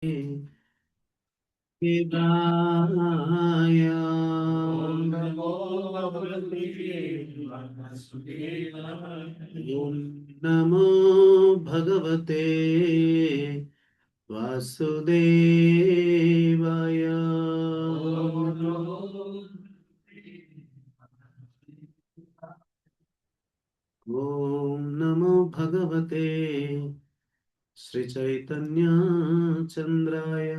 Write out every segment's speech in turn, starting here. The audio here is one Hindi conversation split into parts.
शिवाय। ओम नमो भगवते वासुदेवाय। ओम नमो भगवते वासुदेवाय। ओम नमो ओम नमो भगवते श्री चैतन्य चंद्राय।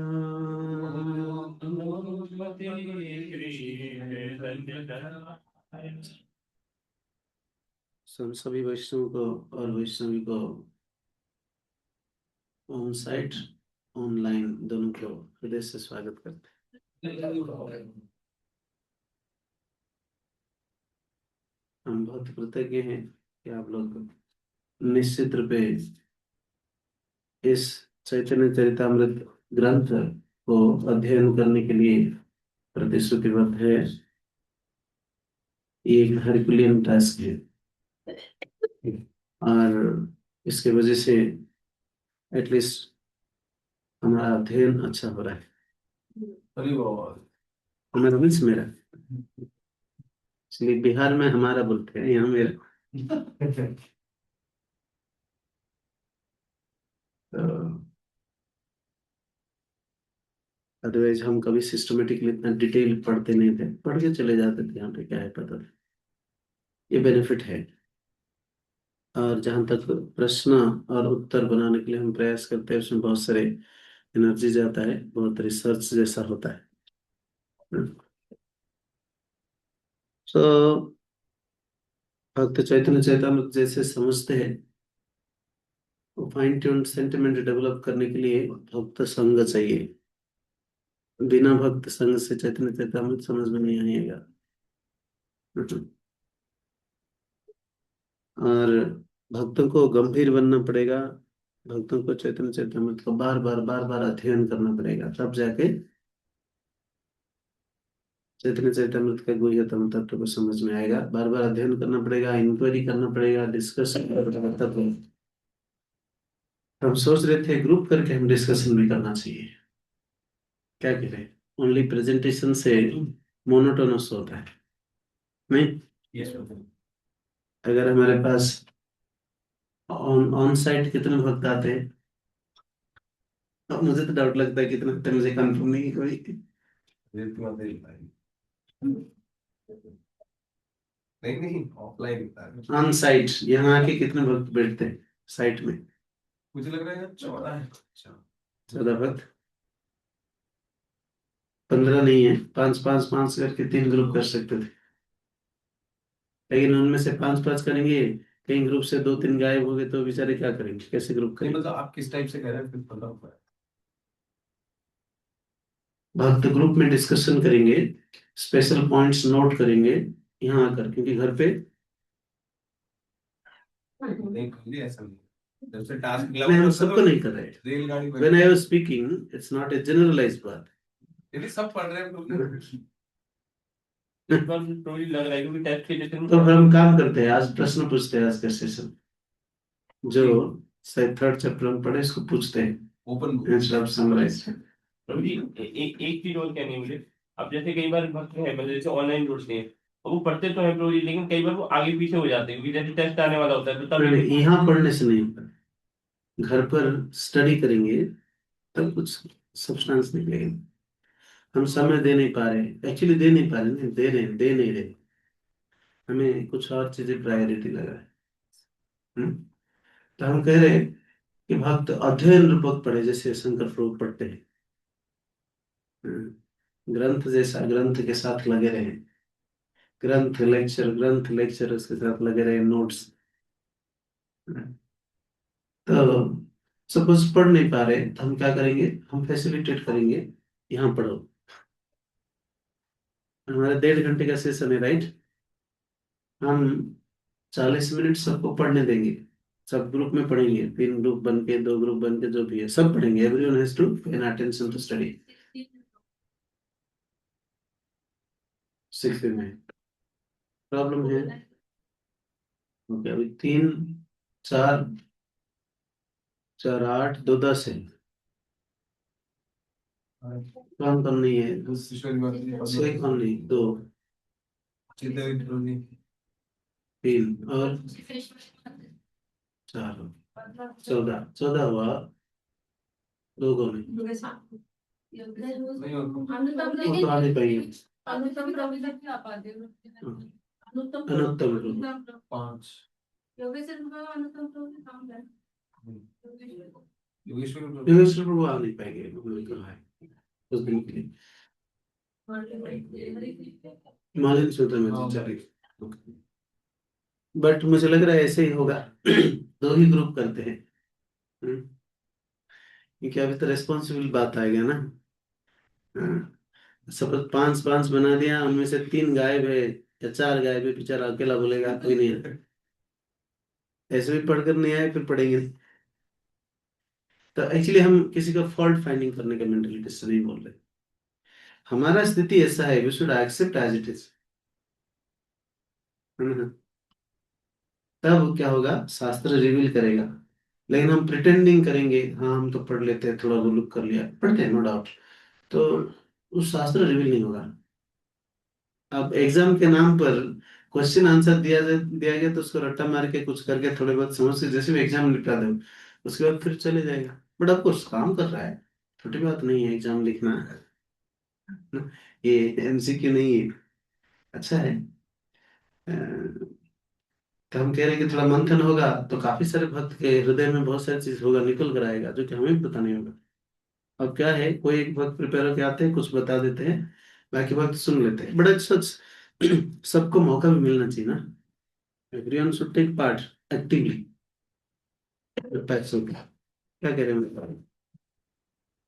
भगवते कृष्ण चैतन्य। सभी वैष्णव को और वैष्णवी को ऑन साइट ऑनलाइन दोनों को हृदय से स्वागत करते हैं। हम बहुत कृतज्ञ हैं कि आप लोग निश्चित रूपे इस चैतन्य चरितामृत ग्रंथ को अध्ययन करने के लिए प्रतिश्रुतिबद्ध है। ये एक हरकुलियन टास्क है और इसके वजह से एटलीस्ट हमारा अध्ययन अच्छा हो रहा है। हमारा मीन्स मेरा, इसलिए बिहार में हमारा बोलते हैं, यहाँ मेरा। तो अदरवाइज हम कभी सिस्टमेटिकली इतना डिटेल पढ़ते नहीं थे, पढ़ के चले जाते थे, यहाँ पे क्या है पता नहीं। ये बेनिफिट है। और जहाँ तक प्रश्न और उत्तर बनाने के लिए हम प्रयास करते हैं, उसमें बहुत सारे एनर्जी जाता है, बहुत रिसर्च जैसा होता है। तो भक्त चैतन्य चैतामृत जैसे समझते हैं, वो फाइन ट्यून सेंटिमेंट डेवलप करने के लिए भक्त संग चाहिए। बिना भक्त संग से चैतन्य चैतामृत समझ में नहीं आएगा। और भक्तों को गंभीर बनना पड़ेगा। भक्तों को चैतन्य चैतन्य को बार बार अध्ययन करना पड़ेगा, तब जाके चैतन्य चैतन्य का गुह्यतम तत्व को समझ में आएगा। बार बार अध्ययन करना पड़ेगा, इंक्वायरी करना पड़ेगा, डिस्कशन करना पड़ेगा तब। हम सोच रहे थे ग्रुप करके हम डिस्कशन भी करना चाहिए, क्या कह रहे हैं? ओनली प्रेजेंटेशन से मोनोटोनस होता है नहीं। यस। अगर हमारे पास ऑन ऑन साइट कितने भक्त आते हैं, अब मुझे तो डाउट लगता है कितना आते हैं, मुझे कंफर्म नहीं है कोई। नहीं नहीं, ऑफलाइन ऑन साइट यहाँ आके कितने भक्त बैठते हैं साइट में? मुझे लग रहा है 14 है। अच्छा। 14 भक्त? 15 नहीं है, पांच पांच पांच करके 3 ग्रुप कर सकते थे, लेकिन उनमें से पांच पांच करेंगे, कई ग्रुप से 2 3 गायब हो गए तो बेचारे क्या करेंगे, कैसे ग्रुप नहीं करेंगे? मतलब आप किस टाइप से कह रहे हैं, फिर पता होगा। भक्त ग्रुप में डिस्कशन करेंगे, स्पेशल पॉइंट्स नोट करेंगे यहाँ आकर, क्योंकि घर पे नहीं करिए ऐसा नहीं। जब से टास्क मिला नहीं, हुआ हम तब से सबको तो नहीं कर रहे। रेलगाड़ी व्हेन आई बनी। Was speaking, it's not a generalised बात। यदि सब पढ़ रहे हैं तो इस बार तो ये लग रहा है क्योंकि टेस्ट के जैसे तो फिर हम काम करते हैं, आज प्रश्न पूछते हैं, आज का सेशन जो शायद 3rd चैप्टर में पढ़े इसको पूछते हैं ओपन इंस्टेड ऑफ समराइज। प्रभु जी, एक चीज और कहनी है मुझे। अब जैसे कई बार भक्त है मतलब जैसे ऑनलाइन जुड़ते हैं और वो पढ़ते तो हैं प्रभु जी, लेकिन कई बार वो आगे पीछे हो जाते हैं क्योंकि जैसे टेस्ट आने वाला होता है तो तभी देखो। यहाँ पढ़ने से नहीं होगा, घर पर स्टडी करेंगे तब कुछ सब्सटेंस निकलेगा। हम समय दे नहीं पा रहे, एक्चुअली दे नहीं पा रहे, नहीं दे रहे, दे नहीं रहे, हमें कुछ और चीजें प्रायोरिटी लगा है। हम्म? तो हम कह रहे हैं कि भक्त अध्ययन रूपक पढ़े, जैसे शंकर प्रभु पढ़ते हैं। ग्रंथ जैसा ग्रंथ के साथ लगे रहे, ग्रंथ लेक्चर उसके साथ लगे रहे, नोट्स। तो सपोज पढ़ नहीं पा रहे तो हम क्या करेंगे, हम फैसिलिटेट करेंगे, यहाँ पढ़ो। हमारा 1.5 घंटे का सेशन है, राइट? हम 40 मिनट सबको पढ़ने देंगे, सब ग्रुप में पढ़ेंगे, 3 ग्रुप बन के, 2 ग्रुप बन के, जो भी है सब पढ़ेंगे। Everyone has to pay attention to study. 60 में प्रॉब्लम है। ओके, अभी 3 4 4 8 2 10 है। कौन कौन नहीं है? छह कौन नहीं? दो, तीन और चार, 14, 14 हुआ। दो कौन है? वो तो आ नहीं पाएंगे। अनुत्तम रूप, 5। योगेश्वर प्रभु आ नहीं पाएंगे, उन्होंने कहा है उस दिन के लिए। मालिन सूत्र में चलेगी, बट मुझे लग रहा है ऐसे ही होगा। दो ही ग्रुप करते हैं। हम्म, क्योंकि अभी तो रेस्पॉन्सिबल बात आएगा ना। हाँ, सपोज 5 5 बना दिया, उनमें से 3 गायब है या 4 गायब है, बेचारा अकेला बोलेगा कोई नहीं है। ऐसे भी पढ़कर नहीं आए फिर पढ़ेंगे नहीं। तो एक्चुअली हम किसी का फॉल्ट फाइंडिंग करने का मेंटेलिटी से नहीं बोल रहे। हमारा स्थिति ऐसा है, we should accept as it is, है ना? तब क्या होगा, शास्त्र रिवील करेगा। लेकिन हम प्रिटेंडिंग करेंगे, हाँ हम तो पढ़ लेते हैं, थोड़ा वो लुक कर लिया, पढ़ते हैं नो डाउट, तो उस शास्त्र रिवील नहीं होगा। अब एग्जाम के नाम पर क्वेश्चन आंसर दिया गया तो उसको रट्टा मार के कुछ करके थोड़े बहुत समझ के जैसे भी एग्जाम निपटा दो, उसके बाद फिर चले जाएगा। बट ऑफ कोर्स काम कर रहा है, छोटी बात नहीं है एग्जाम लिखना। ये एमसीक्यू नहीं है, अच्छा है। तो हम कह रहे हैं कि थोड़ा मंथन होगा तो काफी सारे भक्त के हृदय में बहुत सारी चीज होगा, निकल कर आएगा, जो कि हमें भी पता नहीं होगा। अब क्या है, कोई एक भक्त प्रिपेयर होके आते हैं, कुछ बता देते हैं, बाकी भक्त सुन लेते हैं। बड़ा सच, सबको मौका भी मिलना चाहिए ना। Everyone should take part actively. क्या कह रहे हैं?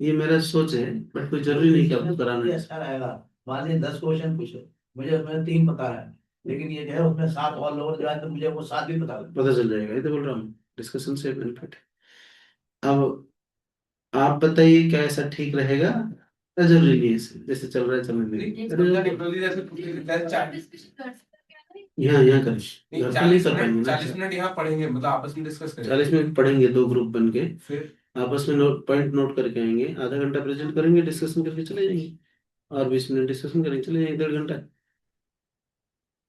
ये मेरा सोच है, बट कोई जरूरी नहीं कि आपको कराना है। अच्छा रहेगा। मान लीजिए 10 क्वेश्चन पूछे, मुझे उसमें 3 पता है, लेकिन ये जो है उसमें 7 और लोग जो है तो मुझे वो 7 भी पता चल जाएगा, ये तो बोल रहा हूँ, डिस्कशन से बेनिफिट है। अब आप बताइए क्या ऐसा ठीक रहेगा या जरूरी नहीं है जैसे चल रहा है चलने यहाँ यहाँ करें, घर पर नहीं कर पाएंगे ना। 40 मिनट यहाँ पढ़ेंगे, मतलब आपस में डिस्कस करेंगे। 40 मिनट पढ़ेंगे, 2 ग्रुप बन के, फिर आपस में पॉइंट नोट करके आएंगे, आधा घंटा प्रेजेंट करेंगे, डिस्कशन करके चले जाएंगे, और 20 मिनट डिस्कशन करेंगे, चले जाएंगे 1.5 घंटा।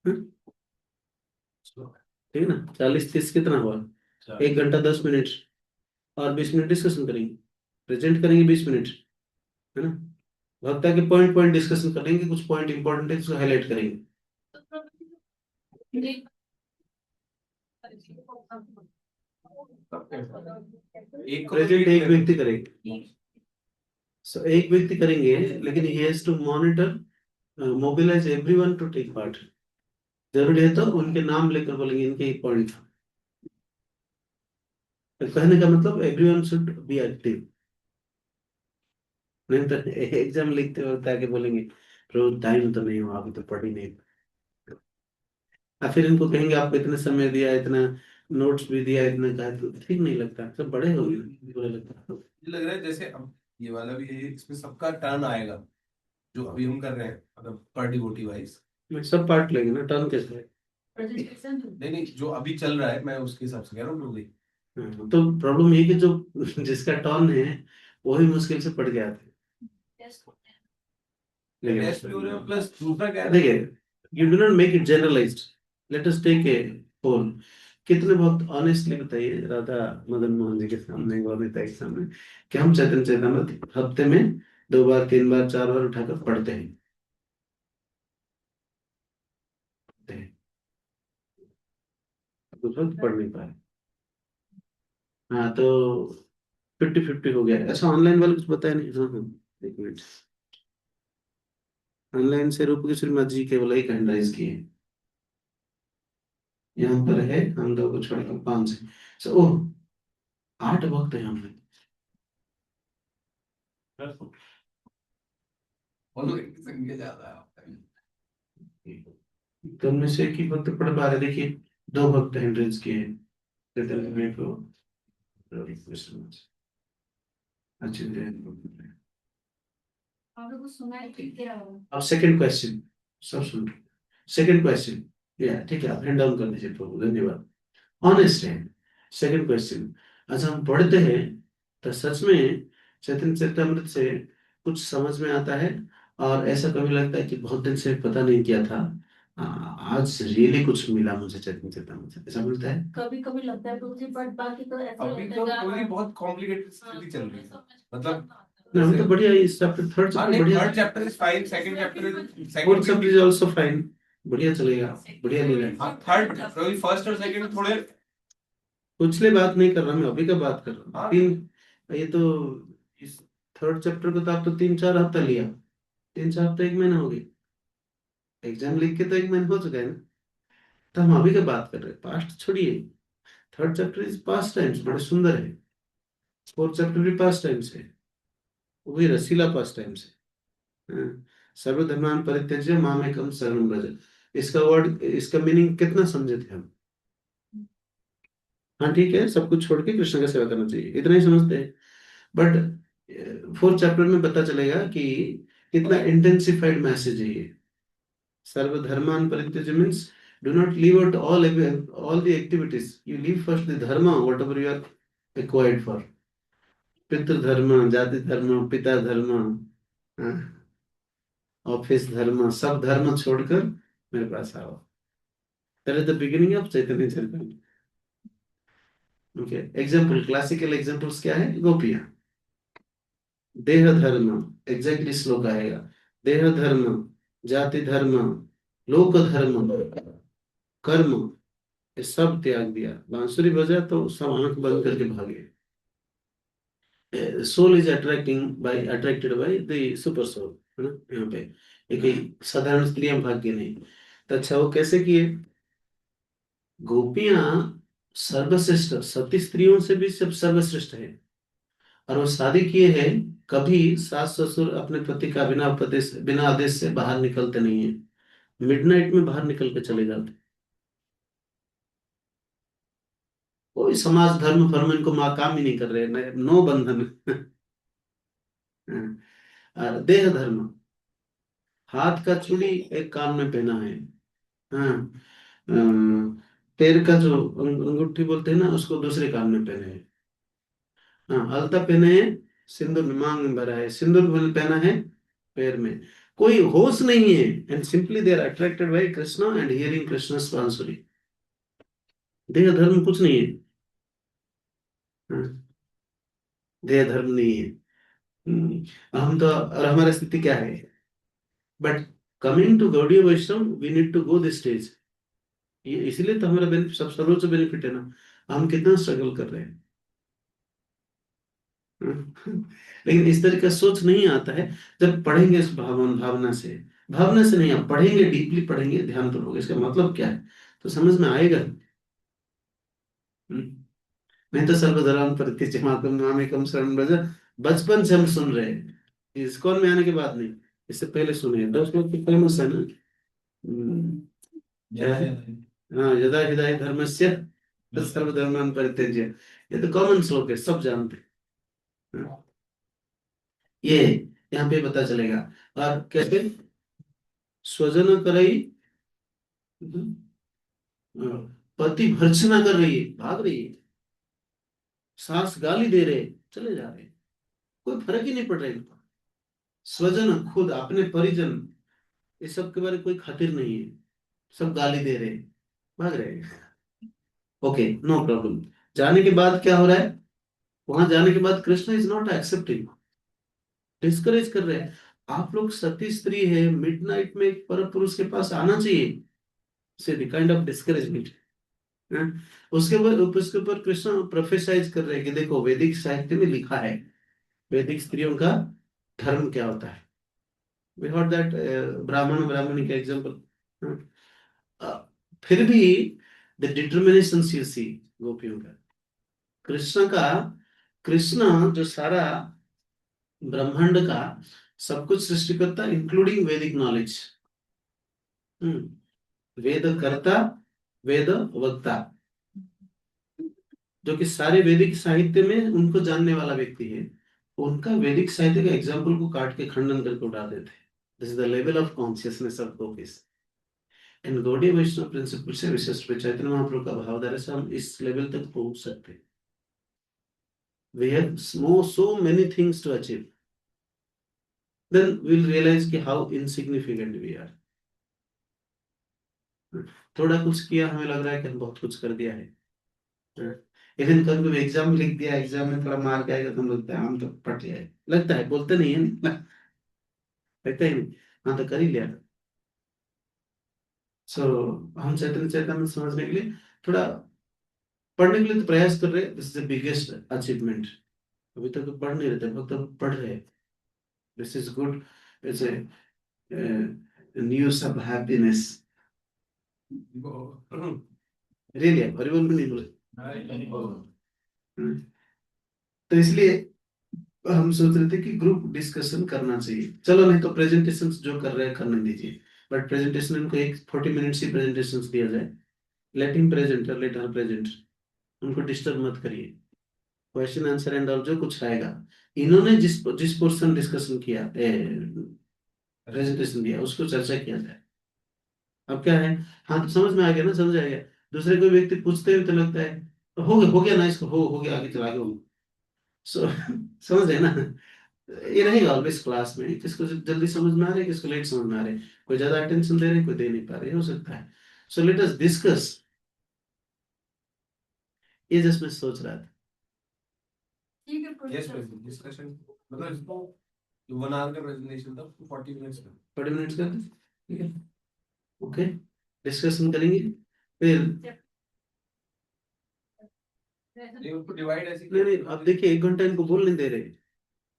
हम्म? ठीक है ना? 40 30 कितना हुआ? 1 घंटा 10 मिनट, और 20 मिनट डिस्कशन करेंगे, प्रेजेंट करेंगे 20 मिनट, है ना? वक्ता के पॉइंट पॉइंट डिस्कशन करेंगे, कुछ पॉइंट इंपॉर्टेंट है उसको हाईलाइट करेंगे। एक को प्रेजेंट एक व्यक्ति करेंगे, एक व्यक्ति करेंगे, लेकिन he has to monitor, mobilise everyone to take part. जरूरी है तो उनके नाम लेकर बोलेंगे इनके पॉइंट। कहने का मतलब एवरीवन शुड बी एक्टिव। नहीं तो एग्जाम लिखते वक्त आके बोलेंगे प्रभु टाइम तो नहीं हुआ, अभी तो पढ़ ही नहीं। फिर इनको कहेंगे आपको इतने समय दिया, इतना नोट्स भी दिया, इतना कहा, तो ठीक नहीं लगता, सब बड़े हो गए, बुरा लगता है। मुझे लग रहा है जैसे अब ये वाला भी है, इसमें सबका टर्न आएगा जो अभी हम कर रहे हैं, मतलब पर डिवोटी वाइज सब पार्ट लेंगे ना, टर्न कैसे है? नहीं नहीं, जो अभी चल रहा है मैं उसके हिसाब से कह रहा हूँ। तो प्रॉब्लम ये कि जो जिसका टर्न है वही मुश्किल से पढ़ गया था। प्लस दूसरा क्या है, देखिए, you do not make it generalized, let us take a poll. कितने बहुत ऑनेस्टली बताइए राधा मदन मोहन जी के सामने, गौरता के सामने, कि हम चैतन्य चैतन्य हफ्ते में 2 बार 3 बार 4 बार उठाकर पढ़ते हैं, कुछ वक्त पढ़ नहीं पाए। हाँ तो 50-50 हो गया। अच्छा, ऑनलाइन वाले कुछ बताया नहीं? हाँ हाँ, एक मिनट। ऑनलाइन से रूप की श्रीमद जी केवल एक हैंड राइज किए, यहाँ पर है हम 2 को छोड़कर 5 है। ओह, 8 वक्त है हमें। ज्यादा तो उनमें से एक ही भक्त पढ़ पा रहे, देखिए 2 भक्त हैंड रेज किए हैं। चैतन्य को रवि कृष्ण अच्छे से। अब सेकंड क्वेश्चन, सब सुन, सेकंड क्वेश्चन, या ठीक है, आप हैंड डाउन कर दीजिए प्रभु, धन्यवाद, ऑनेस्ट है। सेकंड क्वेश्चन, अच्छा हम पढ़ते हैं तो सच में चैतन्य चरितमृत से कुछ समझ में आता है, और ऐसा कभी लगता है कि बहुत दिन से पता नहीं किया था, आज रियली कुछ मिला मुझे चेतन चेतन, ऐसा मिलता है। कभी कभी लगता है प्रभु जी, बट बाकी तो ऐसे अभी लगता तो है पूरी यार, बहुत कॉम्प्लिकेटेड स्थिति चल रही है, मतलब ना हम तो जैसे बढ़िया, इस चैप्टर थर्ड हाँ चैप्टर नहीं, बढ़िया, third chapter is fine, second chapter fourth second chapter is also fine, बढ़िया चलेगा, बढ़िया ले लें। हाँ थर्ड फर्स्ट और सेकंड थोड़े पिछले बात नहीं कर रहा मैं, अभी का बात कर रहा हूँ। हाँ। तीन, ये तो इस थर्ड चैप्टर को तो आप तो 3-4 हफ्ता लिया, 3-4 हफ्ता 1 महीना हो गया, एग्जाम लिख के तो 1 महीना हो चुका है ना। तो हम अभी का बात कर रहे हैं, पास्ट छोड़िए। Third chapter is past times, बड़े सुंदर है। फोर्थ चैप्टर भी पास्ट टाइम्स है, वो भी रसीला पास्ट टाइम्स है। हाँ। सर्वधर्मान परित्यज्य मामेकम शरणं व्रज, इसका वर्ड, इसका मीनिंग कितना समझे थे हम? हाँ ठीक है, सब कुछ छोड़ के कृष्ण का सेवा करना चाहिए, इतना ही समझते हैं। बट फोर्थ चैप्टर में पता चलेगा कि कितना इंटेंसिफाइड मैसेज है ये। सर्वधर्मान परित्यज्य means do not leave out all the activities, you leave first the dharma whatever you are acquired for. पितृधर्म, जाति धर्म, पिता धर्म, ऑफिस धर्म, सब धर्म छोड़कर मेरे पास आओ। That is the beginning of Chaitanya Charitamrita. Okay, example, classical examples क्या है? गोपियां। देह धर्म, एग्जैक्टली श्लोक आएगा। देह धर्म, जाति धर्म, लोक धर्म, कर्म, ये सब त्याग दिया। बांसुरी बजा तो सब आंख बंद करके भागे। Soul is attracted by the super soul, है ना? यहाँ पे एक साधारण स्त्रियां भाग्य नहीं। तो अच्छा, वो कैसे किए? गोपियां सर्वश्रेष्ठ, सती स्त्रियों से भी सब सर्वश्रेष्ठ है, और वो शादी किए हैं, कभी सास ससुर अपने पति का बिना आदेश से बाहर निकलते नहीं है। मिडनाइट में बाहर निकल के चले जाते, कोई समाज धर्म फर्म इनको काम ही नहीं कर रहे, नो बंधन। और देह धर्म, हाथ का चूड़ी एक कान में पहना है, हाँ, पैर का जो अंगूठी बोलते हैं ना, उसको दूसरे कान में पहने हैं, हाँ, अलता पहने हैं, सिंदूर मांग में भरा है, सिंदूर पहना है पैर में। कोई होश नहीं है, and simply they are attracted by Krishna and hearing Krishna's बांसुरी। देह धर्म कुछ नहीं है, हाँ, देह धर्म नहीं है। हम तो, और हमारी स्थिति क्या है? But coming to Gaudiya Vaishnava we need to go this stage. ये इसीलिए तो हमारा बेनिफिट, सब सर्वोच्च बेनिफिट है ना। हम कितना स्ट्रगल कर रहे हैं, लेकिन इस तरह का सोच नहीं आता है। जब पढ़ेंगे इस भावना से, भावना से नहीं, आप पढ़ेंगे, डीपली पढ़ेंगे, ध्यान पूर्वक, इसका मतलब क्या है तो समझ में आएगा। नहीं तो सर्वधर्म परित्यज्य मामेकम शरणं व्रज, बचपन से हम सुन रहे हैं, इस्कॉन में आने के बाद नहीं, इससे पहले सुने हैं। दोस्त लोग फेमस है ना, क्या है? हाँ, यदा हिदाय धर्मस्य सर्वधर्मान् परित्यज्य, ये तो कॉमन श्लोक है, सब जानते हैं। ये यहाँ पे पता चलेगा। और कैसे? स्वजन करई, पति भर्त्सना कर रही है, भाग रही है, सास गाली दे रहे, चले जा रहे, कोई फर्क ही नहीं पड़ रहा इनको। स्वजन, खुद अपने परिजन, इस सब के बारे में कोई खातिर नहीं है, सब गाली दे रहे, भाग रहे। Okay, no problem. जाने के बाद क्या हो रहा है? वहां जाने के बाद Krishna is not accepting, discourage कर रहे हैं। आप लोग सती स्त्री है, मिडनाइट में एक पर पुरुष के पास आना चाहिए, से काइंड ऑफ डिस्करेजमेंट। उसके ऊपर कृष्ण प्रोफेसाइज कर रहे हैं कि देखो, वैदिक साहित्य में लिखा है वैदिक स्त्रियों का धर्म क्या होता है। वी हर्ड दैट, ब्राह्मण ब्राह्मणी का एग्जांपल। फिर भी द डिटर्मिनेशन यू सी गोपियों का, कृष्ण का, कृष्ण जो सारा ब्रह्मांड का सब कुछ सृष्टि करता, इंक्लूडिंग वैदिक नॉलेज। वेद कर्ता, वेद वक्ता, जो कि सारे वैदिक साहित्य में उनको जानने वाला व्यक्ति है, उनका वैदिक साहित्य का एग्जाम्पल को काट के खंडन करके उड़ा देते हैं। This is the level of consciousness of gopis. इन गौड़ीय वैष्णव प्रिंसिपल से, विशिष्ट चैतन्य महाप्रभु का भावधारा से हम इस लेवल तक पहुंच सकते हैं। We have so many things to achieve, then we'll realize कि how insignificant we are. थोड़ा कुछ किया हमें लग रहा है कि हम बहुत कुछ कर दिया है। इवन कभी कभी एग्जाम लिख दिया, एग्जाम में थोड़ा मार्क आएगा तो हम लगता है हम तो पढ़ लिया है, लगता है, बोलते नहीं है लगता ही नहीं, हाँ तो कर ही लिया। सो हम चैतन्य चैतन्य समझने के लिए थोड़ा पढ़ने के लिए तो प्रयास कर रहे हैं, this is the biggest achievement. अभी तक तो पढ़ नहीं रहे थे, भक्त अब पढ़ रहे हैं, this is good, it's a news of happiness. Really Haribol भी नहीं बोले। तो इसलिए हम सोच रहे थे कि ग्रुप डिस्कशन करना चाहिए, चलो नहीं तो प्रेजेंटेशन जो कर रहे हैं करने दीजिए, बट प्रेजेंटेशन इनको एक 40 मिनट्स की प्रेजेंटेशन दिया जाए, लेट हिम प्रेजेंट और लेट हर प्रेजेंट, उनको डिस्टर्ब मत करिए, क्वेश्चन आंसर एंड ऑल जो कुछ आएगा, इन्होंने जिस जिस पोर्शन डिस्कशन किया, प्रेजेंटेशन दिया, उसको चर्चा किया जाए। अब क्या है, हाँ तो समझ में आ गया ना, समझ आ गया, दूसरे कोई व्यक्ति पूछते हुए तो लगता है हो गया ना, इसको हो गया, आगे चला गया सो समझ है ना, ये रहेगा ऑलवेज क्लास में, किसको जल्दी समझ में आ रहा है, किसको लेट समझ में आ रहा है, कोई ज्यादा अटेंशन दे रहे हैं, कोई दे नहीं पा रहे, हो सकता है। सो लेट अस डिस्कस, ये जस्ट मैं सोच रहा था। ठीक है यस प्रोफेसर। डिस्कशन, मतलब इसको 1 आवर का प्रेजेंटेशन था, 40 मिनट्स का। 40 मिनट्स करते हैं? ठीक है, ओके, डिस्कशन करेंगे फिर। ये उसको डिवाइड ऐसे नहीं नहीं, अब देखिए 1 घंटा इनको बोल नहीं दे रहे,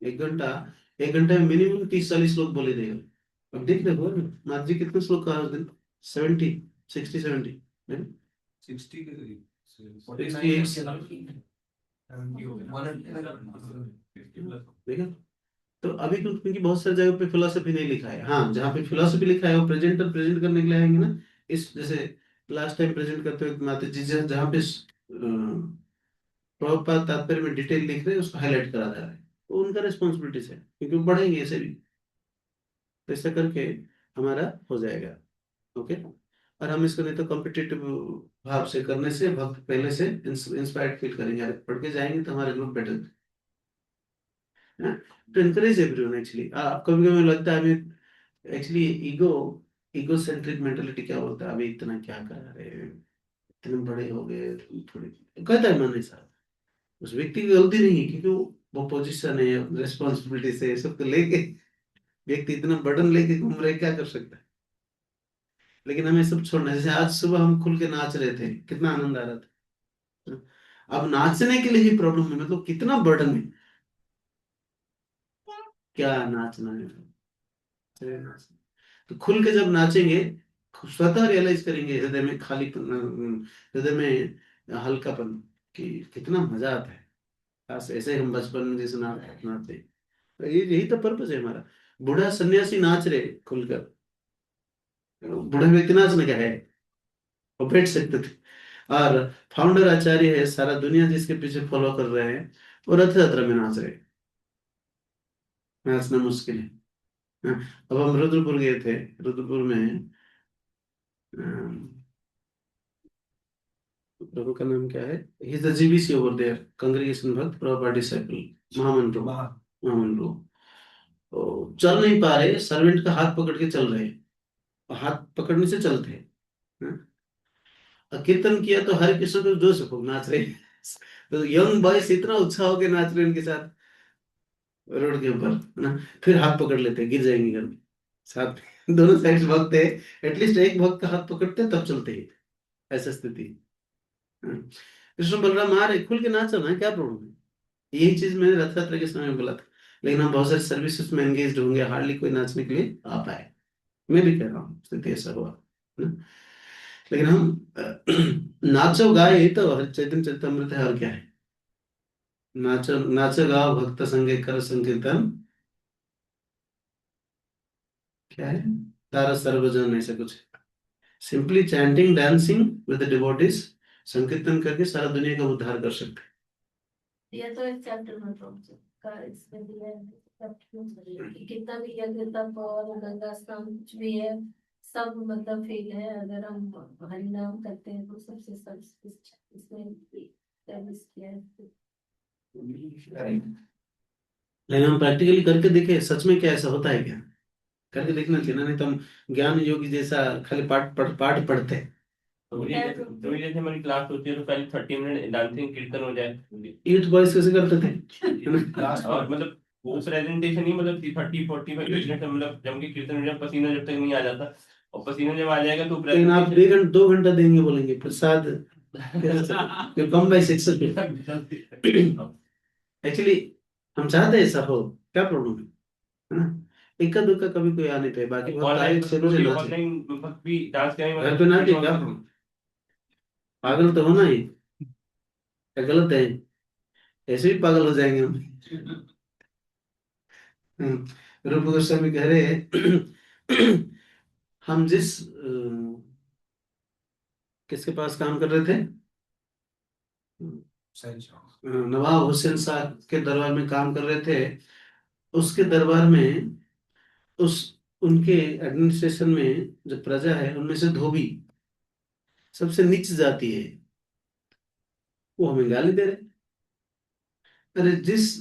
1 घंटा, 1 घंटे में मिनिमम 30-40 श्लोक बोले देगा। अब देख रहे हो नाथ जी कितने श्लोक कहा उस दिन, 70, 60-70, 60 के करीब, 68, देखा। तो अभी क्योंकि बहुत सारी जगह पे फिलोसफी नहीं लिखा है, हाँ जहाँ पे फिलोसफी लिखा है वो प्रेजेंटर प्रेजेंट करने के लिए आएंगे ना, इस जैसे लास्ट टाइम प्रेजेंट करते हुए माता जी जहाँ पे प्रभुपाद तात्पर्य में डिटेल लिख रहे हैं उसको हाईलाइट करा जा रहा है, तो उनका रिस्पॉन्सिबिलिटीज है, क्योंकि वो पढ़ेंगे ऐसे भी, तो ऐसा करके हमारा हो जाएगा। ओके, और हम इसको नहीं तो कॉम्पिटिटिव भाव से करने से भक्त पहले से इंस्पायर्ड फील करेंगे, अरे पढ़ के जाएंगे तो हमारे ग्रुप बेटर है, तो इनकरेज एवरीवन एक्चुअली। आप कभी कभी लगता है अभी actually ego, ego centric mentality क्या बोलता है, अभी इतना क्या करा रहे हैं, इतने बड़े हो गए, थोड़ी कहता है मन ऐसा, उस व्यक्ति की गलती नहीं है, क्योंकि वो पोजीशन है, रेस्पॉन्सिबिलिटी से सब तो लेके व्यक्ति इतना बर्डन लेके घूम रहे, क्या कर सकता है। लेकिन हमें सब छोड़ना है, जैसे आज सुबह हम खुल के नाच रहे थे, कितना आनंद आ रहा था, अब नाचने के लिए ही प्रॉब्लम है, मतलब कितना बर्डन है, क्या नाचना है, चलिए नाचना। तो खुल के जब नाचेंगे, स्वतः रियलाइज करेंगे हृदय में खाली, हृदय में हल्कापन, कि कितना मजा आता है, खास ऐसे हम बचपन में जैसे नाचते, तो ये यही तो पर्पज है हमारा। बूढ़ा सन्यासी नाच रहे खुलकर, बूढ़े व्यक्ति नाचने का है, वो बैठ सकते थे, और फाउंडर आचार्य है, सारा दुनिया जिसके पीछे फॉलो कर रहे हैं, वो रथ यात्रा में नाच रहे, नाचना मुश्किल है। हाँ, अब हम रुद्रपुर गए थे, रुद्रपुर में प्रभु का नाम क्या है, he is the GBC over there, congregation bhakta Prabhupada disciple, महामंत्रो, महामंत्रो, तो चल नहीं पा रहे, सर्वेंट का हाथ पकड़ के चल रहे हैं, और हाथ पकड़ने से चलते हैं। हाँ? और कीर्तन किया तो हरे कृष्ण को जोश से खूब नाच रहे हैं। तो यंग बॉयज इतना उत्साह होकर नाच रहे हैं उनके साथ रोड के ऊपर, है ना, फिर हाथ पकड़ लेते हैं, गिर जाएंगे घर में, साथ में दोनों साइड भक्त है, एटलीस्ट एक भक्त का हाथ पकड़ते हैं तब चलते हैं, ऐसा स्थिति। हाँ। कृष्ण बलराम आ रहे, खुल के नाचो ना, क्या प्रॉब्लम है, यही चीज मैंने रथ यात्रा के समय में बोला था, लेकिन हम बहुत सारे सर्विसेज में एंगेज होंगे, हार्डली कोई नाचने के लिए आ पाए, मैं भी कह रहा हूँ स्थिति ऐसा हुआ, है ना? लेकिन हम नाचो गाए, यही तो हर चैतन्य चरितमृत है, और क्या है, नाचो नाचो गाओ भक्त संगे कर संकीर्तन, क्या है, तारा सर्वजन ऐसा कुछ, simply chanting dancing with the devotees, संकीर्तन करके सारा दुनिया का उद्धार कर सकते ये तो एक चैप्टर में प्रोफेसर का इसमें दिया है, कि कितना भी यज्ञ तप और गंगा स्नान कुछ भी है, सब मतलब फेल है, अगर हम हरि नाम करते हैं तो सबसे सब इसमें सर्विस किया है। हैं। लेकिन हम प्रैक्टिकली करके देखे सच में क्या ऐसा होता है क्या, करके देखना चाहिए ना, नहीं तो हम ज्ञान योगी जैसा खाली पाठ पढ़ते हैं। तो ये जैसे हमारी क्लास होती है तो पहले 30 मिनट डांसिंग कीर्तन हो जाए, यूथ बॉयज कैसे करते थे, है ना? लास्ट और मतलब वो प्रेजेंटेशन ही मतलब 30-45 मिनट से मतलब जम के कीर्तन हो जाए, पसीना जब तक नहीं आ जाता, और पसीना जब आ जाएगा तो लेकिन आप प्रेजेंटेशन 2 घंटा देंगे बोलेंगे प्रसाद, कम बाय 600। एक्चुअली हम चाहते हैं ऐसा हो, क्या प्रॉब्लम है ना? इक्का दुक्का कभी कोई आ नहीं पाए, बाकी बहुत ऑनलाइन तारीफ 6 बजे नाचे। ऑनलाइन भी डांस करेंगे घर पे नाचे क्या प्रॉब्लम, पागल तो होना ही, क्या गलत है? ऐसे भी पागल हो जाएंगे हम। रूप गोस्वामी कह रहे हैं हम जिस किसके पास काम कर रहे थे, नवाब हुसैन साहब के दरबार में काम कर रहे थे, उसके दरबार में, उस उनके एडमिनिस्ट्रेशन में जो प्रजा है उनमें से धोबी सबसे नीच जाति है, वो हमें गाली दे रहे। अरे जिस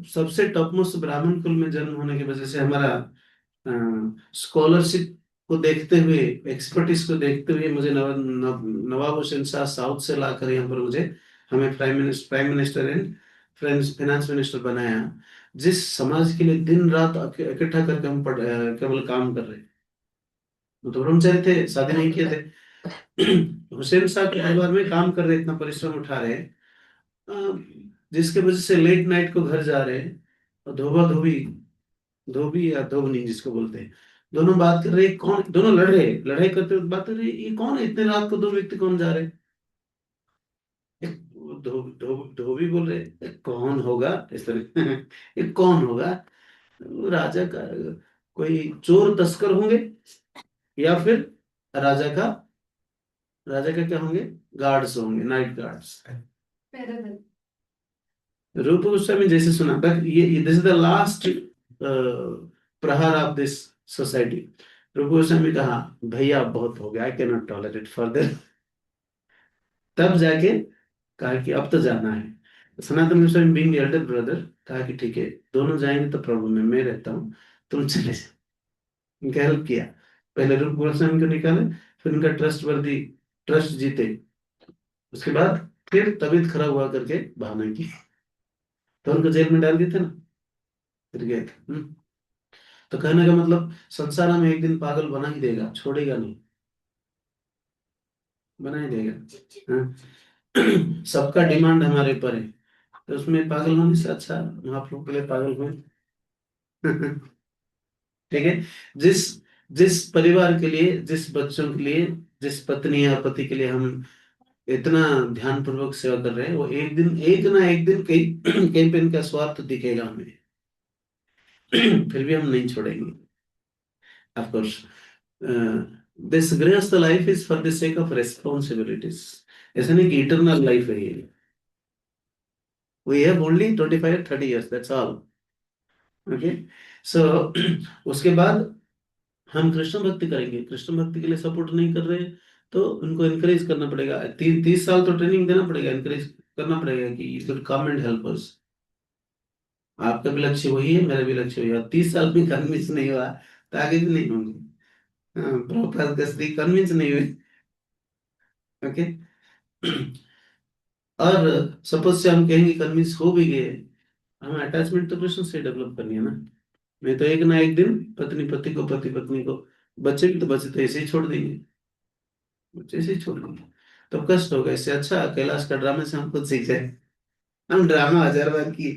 सबसे टॉप मोस्ट ब्राह्मण कुल में जन्म होने की वजह से हमारा स्कॉलरशिप को देखते हुए, एक्सपर्टीज को देखते हुए मुझे नवाब हुसैन शाह साउथ से लाकर यहाँ पर मुझे, हमें prime minister and finance minister बनाया, जिस समाज के लिए दिन रात इकट्ठा करके हम केवल काम कर रहे हैं। वो तो ब्रह्मचारी थे, शादी नहीं किए थे। हुसैन साहब के दरबार में काम कर रहे, इतना परिश्रम उठा रहे, जिसके वजह से लेट नाइट को घर जा रहे हैं, और धोबा धोबी, धोबी या धोबनी जिसको बोलते हैं, दोनों बात कर रहे, कौन, दोनों लड़ रहे, लड़ाई करते हुए बात कर रहे, ये कौन है, इतने रात को दो व्यक्ति कौन जा रहे हैं? एक धोबी बोल रहे, "ये कौन होगा इस तरह, ये कौन होगा, वो राजा का कोई चोर तस्कर होंगे, या फिर राजा का, राजा का क्या होंगे, गार्ड्स होंगे, नाइट गार्ड्स। पैरागन। रूप गोस्वामी जैसे सुना, बट ये दिस इज द लास्ट प्रहार ऑफ दिस सोसाइटी। रूप गोस्वामी कहा भैया बहुत हो गया, I can not tolerate further. तब जाके कहा कि अब तो जाना है। Sanatan Goswami being Elder brother कहा कि ठीक है, दोनों जाएंगे तो प्रॉब्लम है, मैं रहता हूँ, तुम चले जाओ। उनका हेल्प किया, पहले रूप गोस्वामी को निकाले, फिर उनका ट्रस्ट जीते, उसके बाद फिर तबीयत खराब हुआ करके बहाना की, तो उनको जेल में डाल दिए थे ना, फिर गए थे। तो कहने का मतलब संसार में एक दिन पागल बना ही देगा, छोड़ेगा नहीं, बना ही देगा। सबका डिमांड हमारे ऊपर है, तो उसमें पागल होने से अच्छा आप लोग के लिए पागल हुए। ठीक है, जिस जिस परिवार के लिए, जिस बच्चों के लिए, जिस पत्नी या पति के लिए हम इतना ध्यान पूर्वक सेवा कर रहे हैं, वो एक दिन, एक ना एक दिन कहीं कहीं पे इनका स्वार्थ दिखेगा हमें। फिर भी हम नहीं छोड़ेंगे, of course. This grihastha life is for the sake of responsibilities, ऐसा नहीं कि इटरनल लाइफ है ये, we have only 25-30 years, that's all. Okay, so उसके बाद हम कृष्ण भक्ति करेंगे, कृष्ण भक्ति के लिए सपोर्ट नहीं कर रहे, तो उनको इनकरेज करना पड़ेगा, 30 साल तो ट्रेनिंग देना पड़ेगा, इनकरेज करना पड़ेगा कि you should come and help us. आपका भी लक्ष्य वही है, मेरा भी लक्ष्य वही है, 30 साल में कन्विंस नहीं हुआ तो आगे भी नहीं होंगे। हाँ, प्रभुपाद कसरी कन्विंस नहीं हुए। ओके। और सपोज से हम कहेंगे कन्विंस हो भी गए, हमें अटैचमेंट तो कृष्ण से डेवलप करनी है ना, नहीं तो एक ना एक दिन पत्नी पति को, पति पत्नी को, बच्चे भी तो बच्चे तो ऐसे ही छोड़ देंगे, बच्चे ऐसे ही छोड़ देंगे, तो कष्ट होगा। इससे अच्छा कैलाश का ड्रामे से हम खुद सीख जाए, हम ड्रामा 1000 बार किए,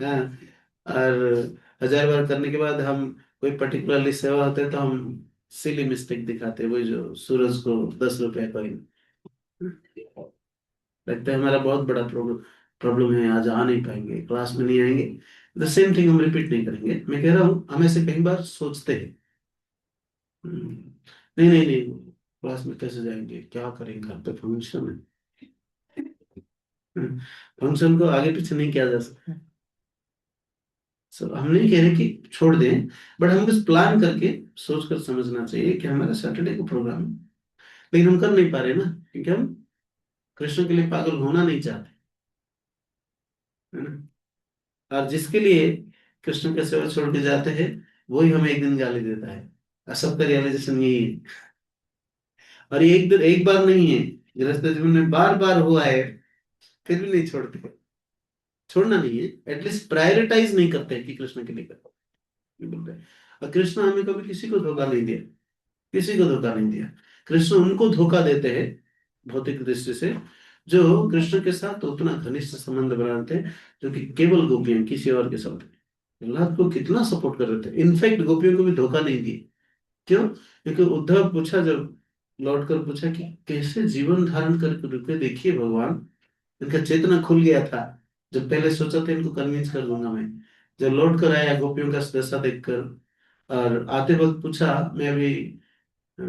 हाँ, और 1000 बार करने के बाद हम कोई पर्टिकुलरली सेवा होते तो हम सिली मिस्टेक दिखाते, वही जो सूरज को 10 रुपए कॉइन, लगता है हमारा बहुत बड़ा प्रॉब्लम प्रॉब्लम है, आज आ नहीं पाएंगे, क्लास में नहीं आएंगे, द सेम थिंग हम रिपीट नहीं करेंगे। मैं कह रहा हूँ हम ऐसे कई बार सोचते हैं, नहीं नहीं नहीं, क्लास में कैसे जाएंगे, क्या करेंगे, घर पे फंक्शन है, फंक्शन को आगे पीछे नहीं किया जा सकता। हम नहीं कह रहे कि छोड़ दें, बट हम कुछ प्लान करके सोच कर समझना चाहिए कि हमारा सैटरडे को प्रोग्राम है, लेकिन हम कर नहीं पा रहे ना, क्योंकि हम कृष्ण के लिए पागल होना नहीं चाहते, है ना। और जिसके लिए कृष्ण के सेवा छोड़ के जाते हैं वही हमें एक दिन गाली देता है। और सबका रियलाइजेशन यही है। और ये एक दिन एक बार नहीं है, गृहस्थ जीवन में बार बार हुआ है, फिर भी नहीं छोड़ते। छोड़ना नहीं है, एटलीस्ट प्रायोरिटाइज नहीं करते हैं कि कृष्ण के लिए करो, ये बोल रहे हैं। और कृष्ण हमें कभी किसी को धोखा नहीं दिया, किसी को धोखा नहीं दिया। कृष्ण उनको धोखा देते हैं भौतिक दृष्टि से जो कृष्ण के साथ उतना घनिष्ठ संबंध बनाते हैं, जो कि केवल गोपियां, किसी और के साथ नहीं। प्रहलाद को कितना सपोर्ट कर रहे थे, इनफैक्ट गोपियों को भी धोखा नहीं दिए। क्यों? क्योंकि उद्धव पूछा, जब लौट कर पूछा कि कैसे जीवन धारण करके रुके, देखिए भगवान, इनका चेतना खुल गया था। जब पहले सोचा था इनको कन्विंस कर दूंगा मैं, जब लौट कर आया गोपियों का दशा देखकर, और आते वक्त पूछा मैं अभी अ,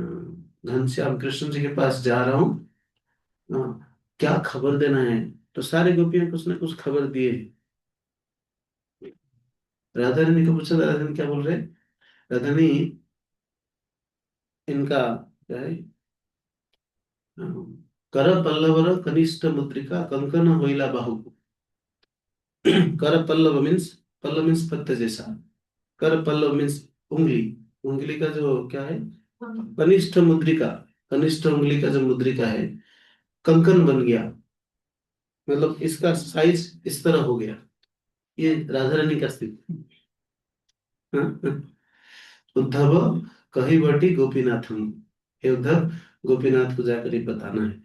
घनश्याम कृष्ण जी के पास जा रहा हूँ, क्या खबर देना है? तो सारे गोपियां कुछ ना कुछ खबर दिए। राधा रानी को पूछा, राधा रानी क्या बोल रहे? राधा रानी इनका क्या है, अ, कर पल्लवर कनिष्ठ मुद्रिका कंकन होइला बाहु। कर पल्लव मीन्स, पल्लव मीन्स पत्ते जैसा, कर पल्लव मीन्स उंगली, उंगली का जो क्या है, कनिष्ठ मुद्रिका, कनिष्ठ उंगली का जो मुद्रिका है कंकन बन गया, मतलब इसका साइज इस तरह हो गया। ये राधा रानी का स्थिति। उद्धव कही बटी गोपीनाथ हम, हे उद्धव, गोपीनाथ को जाकर ये बताना है।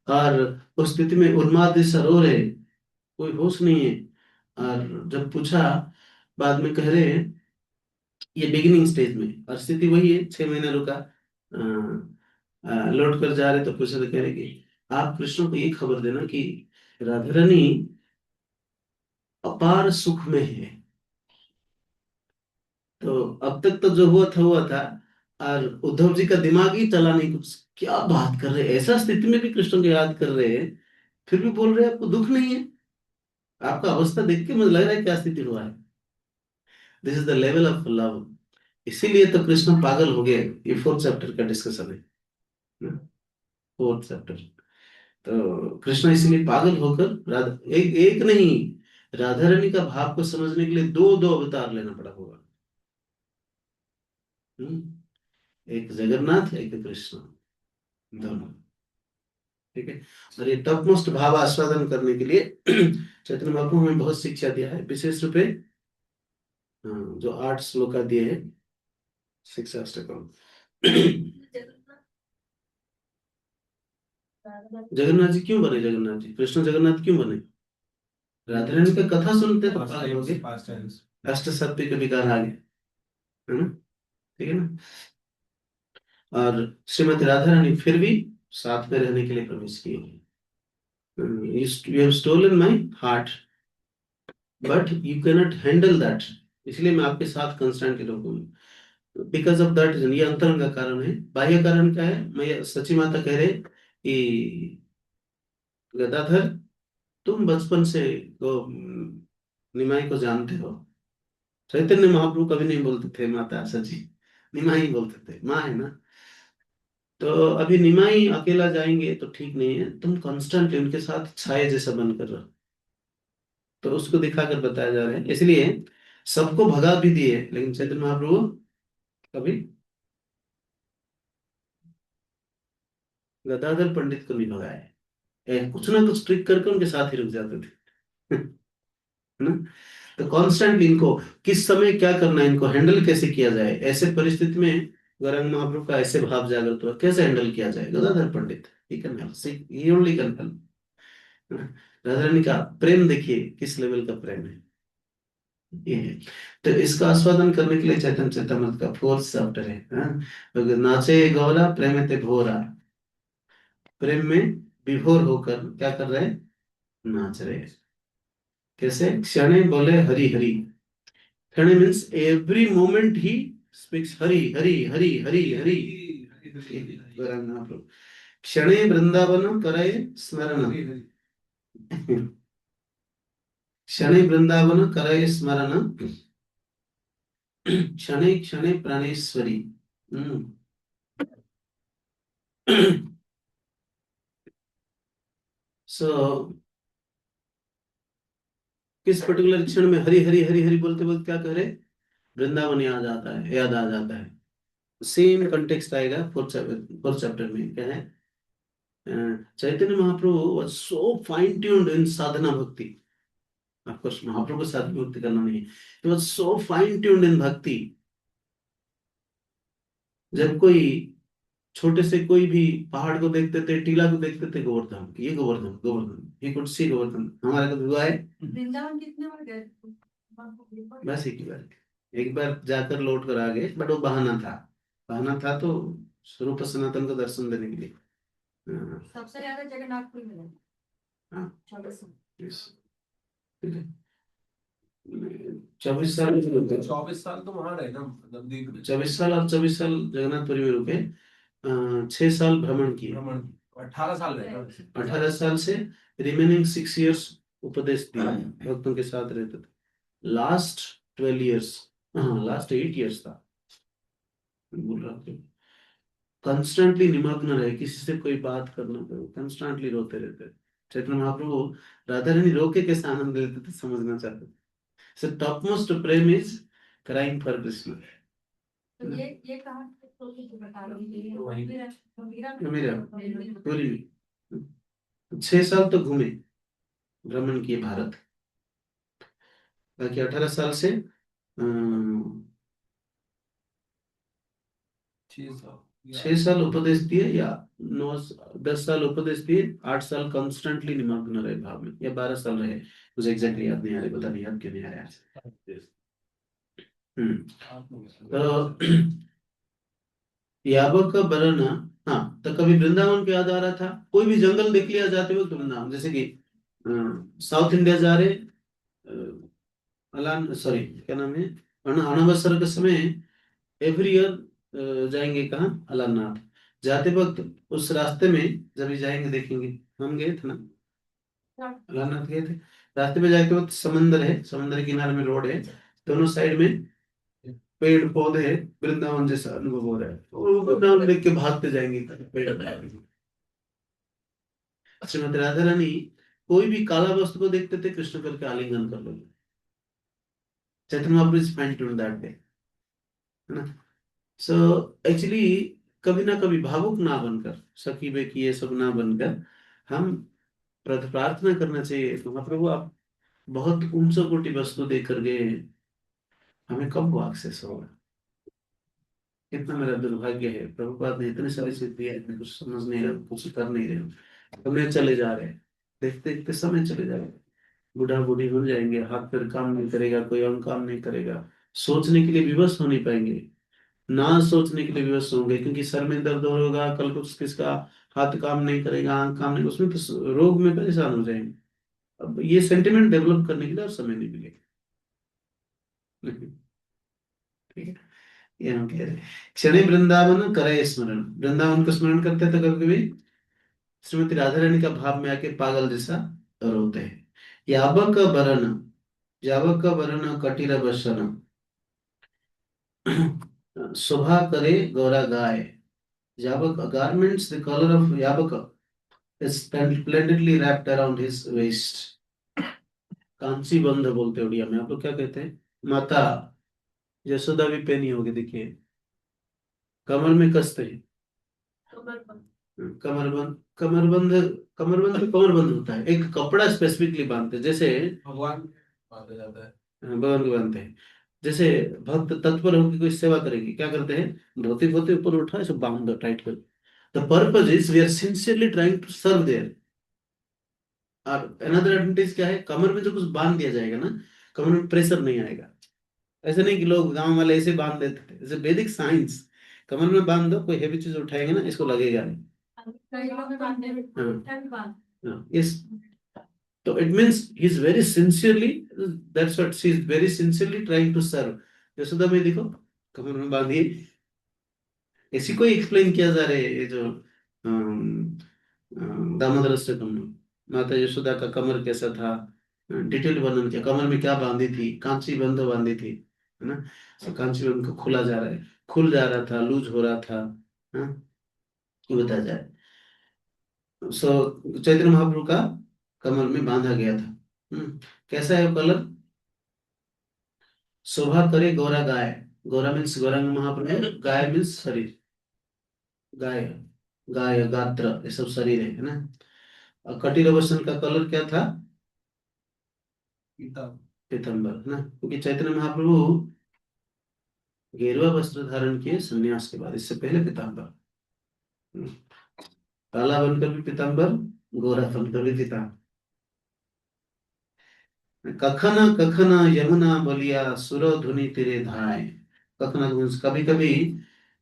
और उस स्थिति में उन्माद सरोवर है, कोई होश नहीं है। और जब पूछा, बाद में कह रहे हैं, ये बिगिनिंग स्टेज में, और स्थिति वही है, 6 महीने रुका, लौट कर जा रहे तो पूछा, तो कह रहे कि आप कृष्ण को ये खबर देना कि राधा रानी अपार सुख में है। तो अब तक तो जो हुआ था हुआ था, और उद्धव जी का दिमाग ही चला नहीं कुछ, क्या बात कर रहे हैं, ऐसा स्थिति में भी कृष्ण को याद कर रहे हैं, फिर भी बोल रहे हैं आपको दुख नहीं है। आपका अवस्था देख के मुझे लग रहा है क्या स्थिति हुआ है। This is the level of love. इसीलिए तो कृष्ण पागल हो गए। ये 4th चैप्टर का डिस्कशन है, 4th चैप्टर। तो कृष्ण इसीलिए पागल होकर राधा, एक एक नहीं, राधा रानी का भाव को समझने के लिए दो दो अवतार लेना पड़ा होगा। एक जगन्नाथ, एक कृष्ण, दोनों। ठीक है। और ये टॉप मोस्ट भाव आस्वादन करने के लिए चैतन्य महाप्रभु हमें बहुत शिक्षा दिया है, विशेष रूप से जो 8 श्लोका दिए हैं, 6 अष्टकम। जगन्नाथ जी क्यों बने? जगन्नाथ जी, कृष्ण जगन्नाथ क्यों बने? राधा रानी का कथा सुनते तो पागल हो गए, अष्ट सत्य के विकार आ गए, है ना? ठीक है ना? और श्रीमती राधा रानी फिर भी साथ में रहने के लिए प्रवेश किए। You have stolen my heart but you cannot handle that, इसलिए मैं आपके साथ कंस्टेंटली रहूंगा। बिकॉज ऑफ दैट रीजन, ये अंतरंग का कारण है। बाह्य कारण क्या है? मैं सची माता कह रहे कि गदाधर, तुम बचपन से निमाई को जानते हो। चैतन्य महाप्रभु कभी नहीं बोलते थे माता सची, निमाई बोलते थे, माँ है ना। तो अभी निमाई अकेला जाएंगे तो ठीक नहीं है, तुम कांस्टेंटली उनके साथ छाया जैसा बनकर रहो। तो उसको दिखाकर बताया जा रहा है। इसलिए सबको भगा भी दिए, लेकिन चैतन्य महाप्रभु कभी गदाधर पंडित को नहीं भगाए। कुछ ना कुछ ट्रिक करके उनके साथ ही रुक जाते थे। है ना? तो कॉन्स्टेंटली इनको किस समय क्या करना है, इनको हैंडल कैसे किया जाए, ऐसे परिस्थिति में गौरांग महाप्रभु का ऐसे भाव जागृत हुआ, कैसे हैंडल किया जाए, Gadadhar Pandit he can help, he only can help. Radha Rani का प्रेम देखिए किस लेवल का प्रेम है ये है। तो इसका आस्वादन करने के लिए चैतन्य चैतन्य का 4th चैप्टर है, हाँ? तो नाचे गौरा प्रेम ते भोरा, प्रेम में विभोर होकर क्या कर रहे हैं? नाच रहे हैं। कैसे? क्षणे बोले हरि हरि, क्षणे means every moment he speaks Hari Hari Hari Hari Hari. Gauranga Mahaprabhu क्षणे वृंदावन करे स्मरण, क्षणे वृंदावन करे स्मरण, क्षणे क्षणे प्राणेश्वरी। सो किस पर्टिकुलर क्षण में हरी हरी हरी हरी बोलते बोलते क्या कह रहे, वृंदावन याद आता है, याद आ जाता है। सेम कंटेक्स्ट आएगा फोर्थ चैप्टर में, क्या है, Chaitanya Mahaprabhu was so fine tuned in sadhana bhakti. Of course Mahaprabhu को साधना भक्ति करना नहीं, he was so fine tuned in bhakti. जब कोई छोटे से कोई भी पहाड़ को देखते थे, टीला को देखते थे, गोवर्धन, ये गोवर्धन, गोवर्धन, ये कुछ सी गोवर्धन, हमारे कभी हुआ है? वृंदावन कितने बार गए? बस एक बार जाकर लौट कर आ गए, बट वो बहाना था, बहाना था तो स्वरूप सनातन को दर्शन देने के लिए। हाँ, सबसे ज्यादा जगन्नाथपुरी में गए। हाँ, 24 yes, ठीक है। 24 साल 24 साल तो वहां रहे ना नवदीप में। 24 साल और 24 साल जगन्नाथपुरी में रुके, 6 साल भ्रमण किए, भ्रमण 18 साल रहे ना। 18 साल से रिमेनिंग 6 years उपदेश दिया, भक्तों के साथ रहते थे। लास्ट 12 years, हाँ लास्ट 8 years था, बोल रहा था, कंस्टेंटली निमग्न रहे, किसी से कोई बात करना पड़े, कंस्टेंटली रोते रहते। चैतन्य महाप्रभु राधा रानी रोके कैसे आनंद लेते थे, समझना चाहते थे। So top most Prem is crying for Krishna. तो ये कहाँ से तो कुछ बता रही है? वहीं। मेरा पूरी में 6 साल तो घूमे, भ्रमण किए भारत, बाकी 18 साल से 6 साल 6 साल उपदेश दिए, या 9 10 साल उपदेश दिए, 8 साल कंस्टेंटली निमग्न रहे भाव में, या 12 साल रहे, मुझे एग्जैक्टली याद नहीं आ रहा, पता नहीं याद क्यों नहीं आ रहा है। तो यावक का वर्ण, हाँ, तो कभी वृंदावन को याद आ रहा था, कोई भी जंगल देख लिया जाते वक्त वृंदावन, जैसे कि साउथ इंडिया जा रहे, अलान सॉरी क्या नाम है, अनावसर के समय एवरी ईयर जाएंगे कहाँ, अलारनाथ। जाते वक्त उस रास्ते में जब भी जाएंगे देखेंगे, हम गए थे ना, अलारनाथ गए थे, रास्ते में जाते वक्त समंदर है, समंदर के किनारे में रोड है, दोनों साइड में पेड़ पौधे हैं, वृंदावन जैसा अनुभव हो रहा है, और वृंदावन देख के भागते जाएंगे पेड़। श्रीमती राधा रानी कोई भी काला वस्तु को देखते थे, कृष्ण करके आलिंगन कर लो। Chaitanya Mahaprabhu is fine tuned that way, है ना। सो एक्चुअली कभी ना कभी भावुक ना बनकर, सखी बेकी ये सब ना बनकर, हम प्रार्थना करना चाहिए, तो महाप्रभु आप बहुत ऊंच कोटि वस्तु देकर गए, हमें कब वो एक्सेस होगा, कितना मेरा दुर्भाग्य है, प्रभुपाद ने इतने सारी सिद्धि है, मैं कुछ समझ नहीं रहा, कुछ कर नहीं रहे, समय चले जा रहे हैं, देखते देखते समय चले जा रहे हैं, बूढ़ा बूढ़ी हो जाएंगे, हाथ पैर काम नहीं करेगा, कोई अंग काम नहीं करेगा, सोचने के लिए विवश हो नहीं पाएंगे, ना सोचने के लिए विवश होंगे, क्योंकि सर में दर्द होगा, कल कुछ किसका हाथ काम नहीं करेगा, आंख काम नहीं, उसमें तो रोग में परेशान हो जाएंगे। अब ये सेंटिमेंट डेवलप करने के लिए और समय नहीं मिलेगा। ठीक है, ये हम कह रहे हैं, क्षण वृंदावन करे स्मरण, वृंदावन को स्मरण करते थे कभी कभी, श्रीमती राधा रानी का भाव में आके पागल जैसा रोते हैं। यावक वरण, यावक वरण कटिर वसन, शोभा करे गौरा गाय, यावक garments the color of yabaka is splendidly wrapped around his waist। Kansi बंध बोलते हैं उड़िया में, आप लोग क्या कहते हैं, माता यशोदा भी पहनी होगी, देखिए कमर में कसते हैं, कमरबंद, कमरबंद, कमरबंद कमरबंद होता है, एक कपड़ा स्पेसिफिकली बांधते हैं, जैसे भगवान माना जाता है। भगवान को बांधते हैं, जैसे भक्त तत्पर होकर कोई सेवा करेगी, क्या करते हैं, धोती धोती ऊपर उठा ऐसे बांध दो टाइट कर। The purpose is we are sincerely trying to serve there. और अनदर एडवांटेज क्या है, कमर में जो कुछ बांध दिया जाएगा ना, कमर में प्रेशर नहीं आएगा। ऐसे नहीं कि लोग गांव वाले ऐसे बांध देते थे, जैसे वैदिक साइंस, कमर में बांध दो, कोई हैवी चीज उठाएंगे ना, इसको लगेगा नहीं। यस, तो it means he is very sincerely, that's what she is very sincerely trying to serve. Yashoda में देखो कमर में बांधी, इसी को एक्सप्लेन किया जा रहा है, ये जो दामोदर अष्टकम में माता यशोदा का कमर कैसा था, डिटेल वर्णन किया, कमर में क्या बांधी थी, कांची बंध बांधी थी, है ना। तो कांची बंध को खुला जा रहा है, खुल जा रहा था, लूज हो रहा था, हाँ, ये बताया जाए। सो चैतन्य महाप्रभु का कमर में बांधा गया था, कैसा है वो कलर? शोभा करे गोरा गाय। गोरा मीन्स गौरांग महाप्रभु, गाय मीन्स शरीर, गाय, गाय गात्र ये सब शरीर है ना। और कटिल वसन का कलर क्या था? पीता। पीतंबर है ना, क्योंकि चैतन्य महाप्रभु गेरुआ वस्त्र धारण किए संन्यास के बाद, इससे पहले पीताम्बर। हम्म, काला बनकर भी पीताम्बर, गोरा बनकर भी पीताम्बर। कखना कखना यमुना बलिया सुर धुनि तेरे धाय। कखना कभी कभी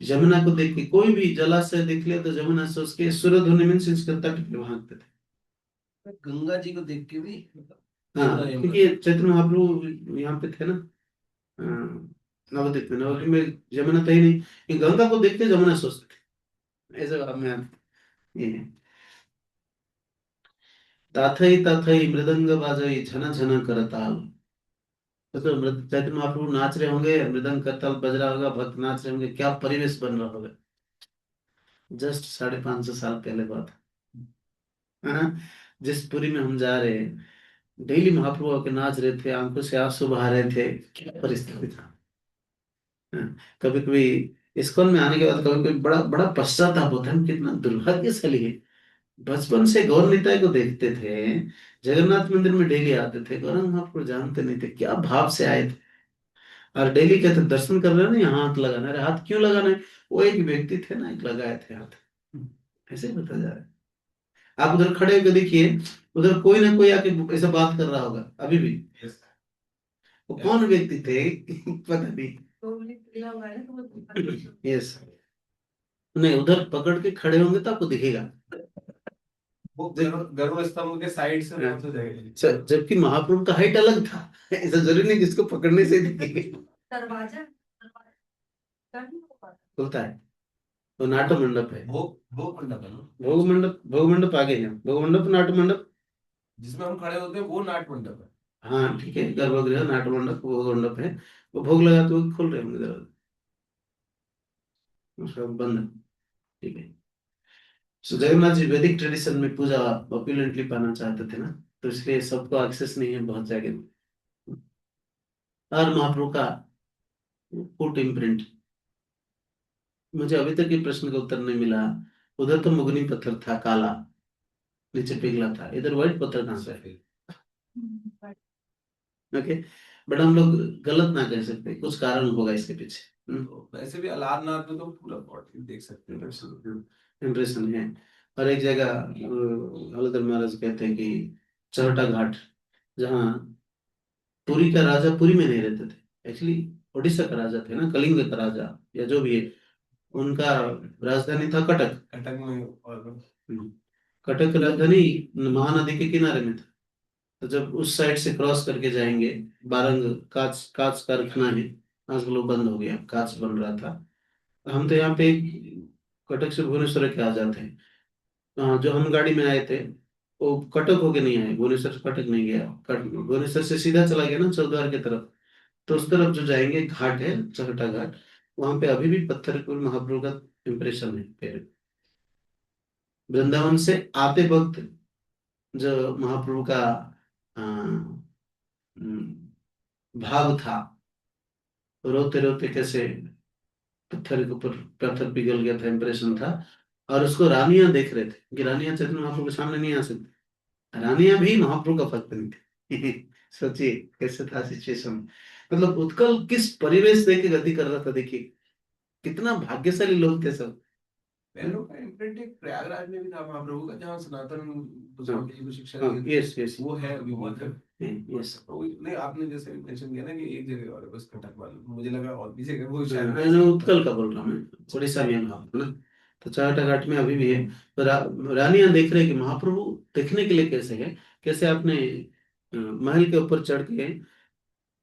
यमुना को देख के, कोई भी जलाशय देख लिया तो यमुना से उसके सुर धुनि मीन्स इसके तट पे भागते थे। गंगा जी को देख के भी हाँ, क्योंकि चैतन्य महाप्रभु यहाँ पे थे ना, नवद्वीप में। नवद्वीप में यमुना था ही नहीं, ये गंगा को देख के यमुना सोचते थे, ऐसे बात में ये है। ताथई ताथई मृदंग बाजई झन झन करताल। तो चैतन्य महाप्रभु नाच रहे होंगे, मृदंग करताल बज रहा होगा, भक्त नाच रहे होंगे, क्या परिवेश बन रहा होगा। जस्ट 550 साल पहले बात है ना। जिस पुरी में हम जा रहे हैं, डेली महाप्रभु आके नाच रहे थे, आंखों से आंसू बहा रहे थे, क्या परिस्थिति था। कभी कभी इस्कॉन में आने के बाद कभी कभी बड़ा बड़ा पश्चाताप होता है, हम कितना दुर्भाग्यशाली है। बचपन से गौर निताई को देखते थे, जगन्नाथ मंदिर में डेली आते थे, गौरंग महाप्रभु जानते नहीं थे, क्या भाव से आए थे। और डेली कहते दर्शन कर रहे हो ना, यहाँ हाथ लगाना है। अरे हाथ क्यों लगाना है? वो एक व्यक्ति थे ना, एक लगाए थे हाथ, ऐसे ही बता जा रहा है। आप उधर खड़े होकर देखिए, उधर कोई ना कोई आके ऐसा बात कर रहा होगा अभी भी। वो कौन व्यक्ति थे पता नहीं। यस, नहीं उधर पकड़ के खड़े होंगे तो आपको दिखेगा। वो गरुड़ स्तंभ के साइड से हाँ। पहुंच जाएगा। जबकि महाप्रभु का हाइट अलग था, ऐसा जरूरी नहीं जिसको पकड़ने से दिखेगा। दरवाजा खुलता है, तो नाट्य मंडप है। भोग मंडप है ना, भोग मंडप आगे है, भोग मंडप नाट्य मंडप। जिसमें हम खड़े होते हैं वो नाट मंडप है। हाँ ठीक है, गर्भगृह नाट्य मंडप भोग मंडप है। वो भोग लगाते हुए खोल रहे होंगे दरवाजा, उसका बंद है, ठीक है। सो जगन्नाथ जी वैदिक ट्रेडिशन में पूजा ऑप्युलेंटली पाना चाहते थे ना, तो इसलिए सबको एक्सेस नहीं है बहुत जगह में। और महाप्रभु का फुट इम्प्रिंट, मुझे अभी तक ये प्रश्न का उत्तर नहीं मिला। उधर तो मुगनी पत्थर था काला, नीचे पिघला था, इधर व्हाइट पत्थर कहाँ से है? ओके, बट हम लोग गलत ना कह सकते, कुछ कारण होगा इसके पीछे। तो वैसे भी अलारनाथ में तो पूरा बॉडी देख सकते हैं। इंप्रेशन है। और एक जगह हलधर महाराज कहते हैं कि चौहटा घाट, जहाँ पुरी का राजा पुरी में नहीं रहते थे, एक्चुअली उड़ीसा का राजा थे ना, कलिंग का राजा या जो भी है, उनका राजधानी था कटक। कटक में और हम्म। कटक की राजधानी महानदी के किनारे में था। तो जब उस साइड से क्रॉस करके जाएंगे, बारंग कांच कांच कारखाना है, आजकल वो बंद हो गया, कांच बन रहा था। हम तो यहाँ पे कटक से भुवनेश्वर के आ जाते हैं। हाँ, जो हम गाड़ी में आए थे वो कटक होके नहीं आए, भुवनेश्वर से कटक नहीं गया, भुवनेश्वर से सीधा चला गया ना चौद्वार की तरफ। तो उस तरफ जो जाएंगे घाट है चौहटा घाट, वहां पे अभी भी पत्थर पर महाप्रभु का इम्प्रेशन है पैर। वृंदावन से आते वक्त जो महाप्रभु का अ, भाव था, रोते रोते कैसे पत्थर के ऊपर पत्थर पिघल गया था, इम्प्रेशन था। और उसको रानियां देख रहे थे कि रानियां चैतन्य महाप्रभु के सामने नहीं आ सकती, रानियां भी महाप्रभु का भक्त नहीं थी। सोचिए कैसे था सिचुएशन। मतलब उत्कल किस परिवेश दे के गति कर रहा था, देखिए कितना भाग्यशाली लोग थे सब। पहलों का इम्प्रिंट एक प्रयागराज में भी था महाप्रभु का, जहाँ सनातन गोस्वामी जी को शिक्षा दी गई। यस यस वो है अभी वहाँ तक। यस। तो नहीं, आपने जैसे मेंशन किया ना कि एक जगह और है बस कटक वाला, मुझे लगा और भी जगह वो शायद मैं उत्कल का बोल रहा हूँ, मैं उड़ीसा में महाप्रभु ना। तो चौहटा घाट में अभी भी है। तो रानियां देख रहे हैं कि महाप्रभु देखने के लिए कैसे है, कैसे आपने महल के ऊपर चढ़ के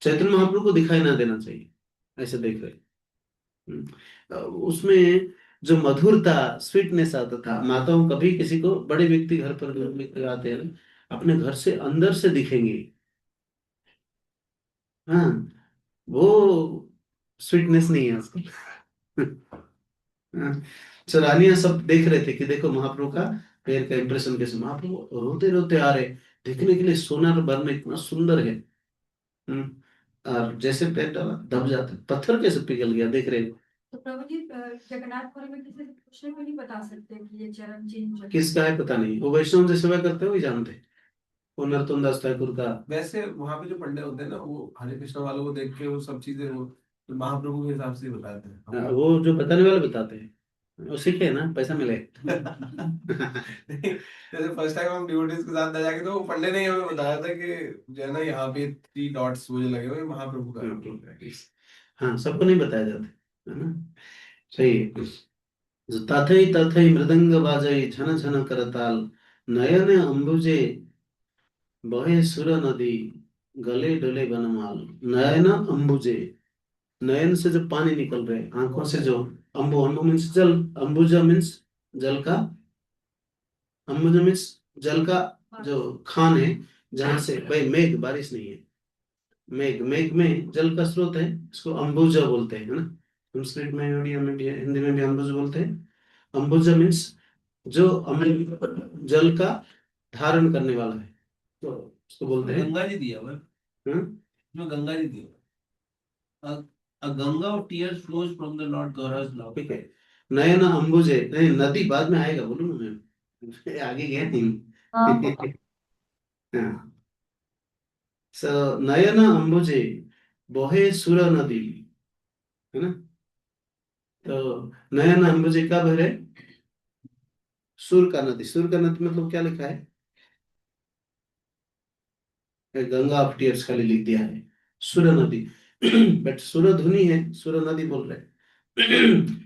चैतन्य महाप्रभु को दिखाई ना देना चाहिए, ऐसे देख रहे हैं। उसमें जो मधुरता स्वीटनेस आता था, माताओं कभी किसी को बड़े व्यक्ति घर पर लेकर आते हैं ना, अपने घर से अंदर से दिखेंगे। हाँ, वो स्वीटनेस नहीं है उसको। हाँ, रानियां सब देख रहे थे कि देखो महाप्रभु का पैर का इंप्रेशन कैसे, महाप्रभु रोते रोते आ रहे, देखने के लिए सोनार वर्ण इतना सुंदर है। और जैसे पैर डाला दब जाता है, पत्थर कैसे पिघल गया देख रहे हो। तो प्रभु जी जगन्नाथपुरी में किसी से पूछने को नहीं बता सकते कि ये चरण चिन्ह किसका है पता नहीं, वो वैष्णव जो सेवा करते हो वही जानते हैं। वो नरोत्तम दास ठाकुर का। वैसे वहां पे जो पंडित होते हैं ना, वो हरे कृष्ण वालों को देख के वो सब चीजें वो महाप्रभु के हिसाब से ही बताते हैं। वो जो बताने वाले बताते हैं, वो सीखे ना, पैसा मिले। जैसे फर्स्ट टाइम हम डिवोटीज के साथ जाके तो वो पंडित ने हमें बताया था कि जो है ना यहाँ पे 3 डॉट्स मुझे लगे हुए महाप्रभु का। हाँ, सबको नहीं बताया जाता है ना। सही है। तथै तथै मृदंग बाजै झन झन करताल, नयन अंबुजे बहे सुर नदी, गले डोले बनमाल। नयन अंबुजे, नयन से जो पानी निकल रहे, आंखों से जो, अंबु, अंबु मीन्स जल, अंबुजा मीन्स जल का, अंबुजा मीन्स जल का जो खान है, जहां से भाई मेघ, बारिश नहीं है, मेघ, मेघ में जल का स्रोत है, इसको अंबुजा बोलते हैं, है ना। संस्कृत में, उड़िया में भी, हिंदी में भी अंबुज बोलते हैं। अंबुजा मीन्स जो जल का धारण करने वाला है, तो उसको बोलते हैं। गंगा जी दिया हुआ है, हम्म? जो गंगा जी दिया हुआ है। A Ganga of tears flows from the Lord Gaura's love. ठीक है। नयन अंबुजे, नहीं नदी बाद में आएगा, बोलूँ ना मैं, आगे गया नहीं। हाँ। सो नयन अंबुजे बहे सुर नदी, है ना। तो नयन अंबुजे कब है? सुर का नदी, सुर का नदी मतलब क्या लिखा है? गंगा ऑफ टीयर्स खाली लिख दिया है, सुर नदी। बट सुर ध्वनि है, सुर नदी बोल रहे।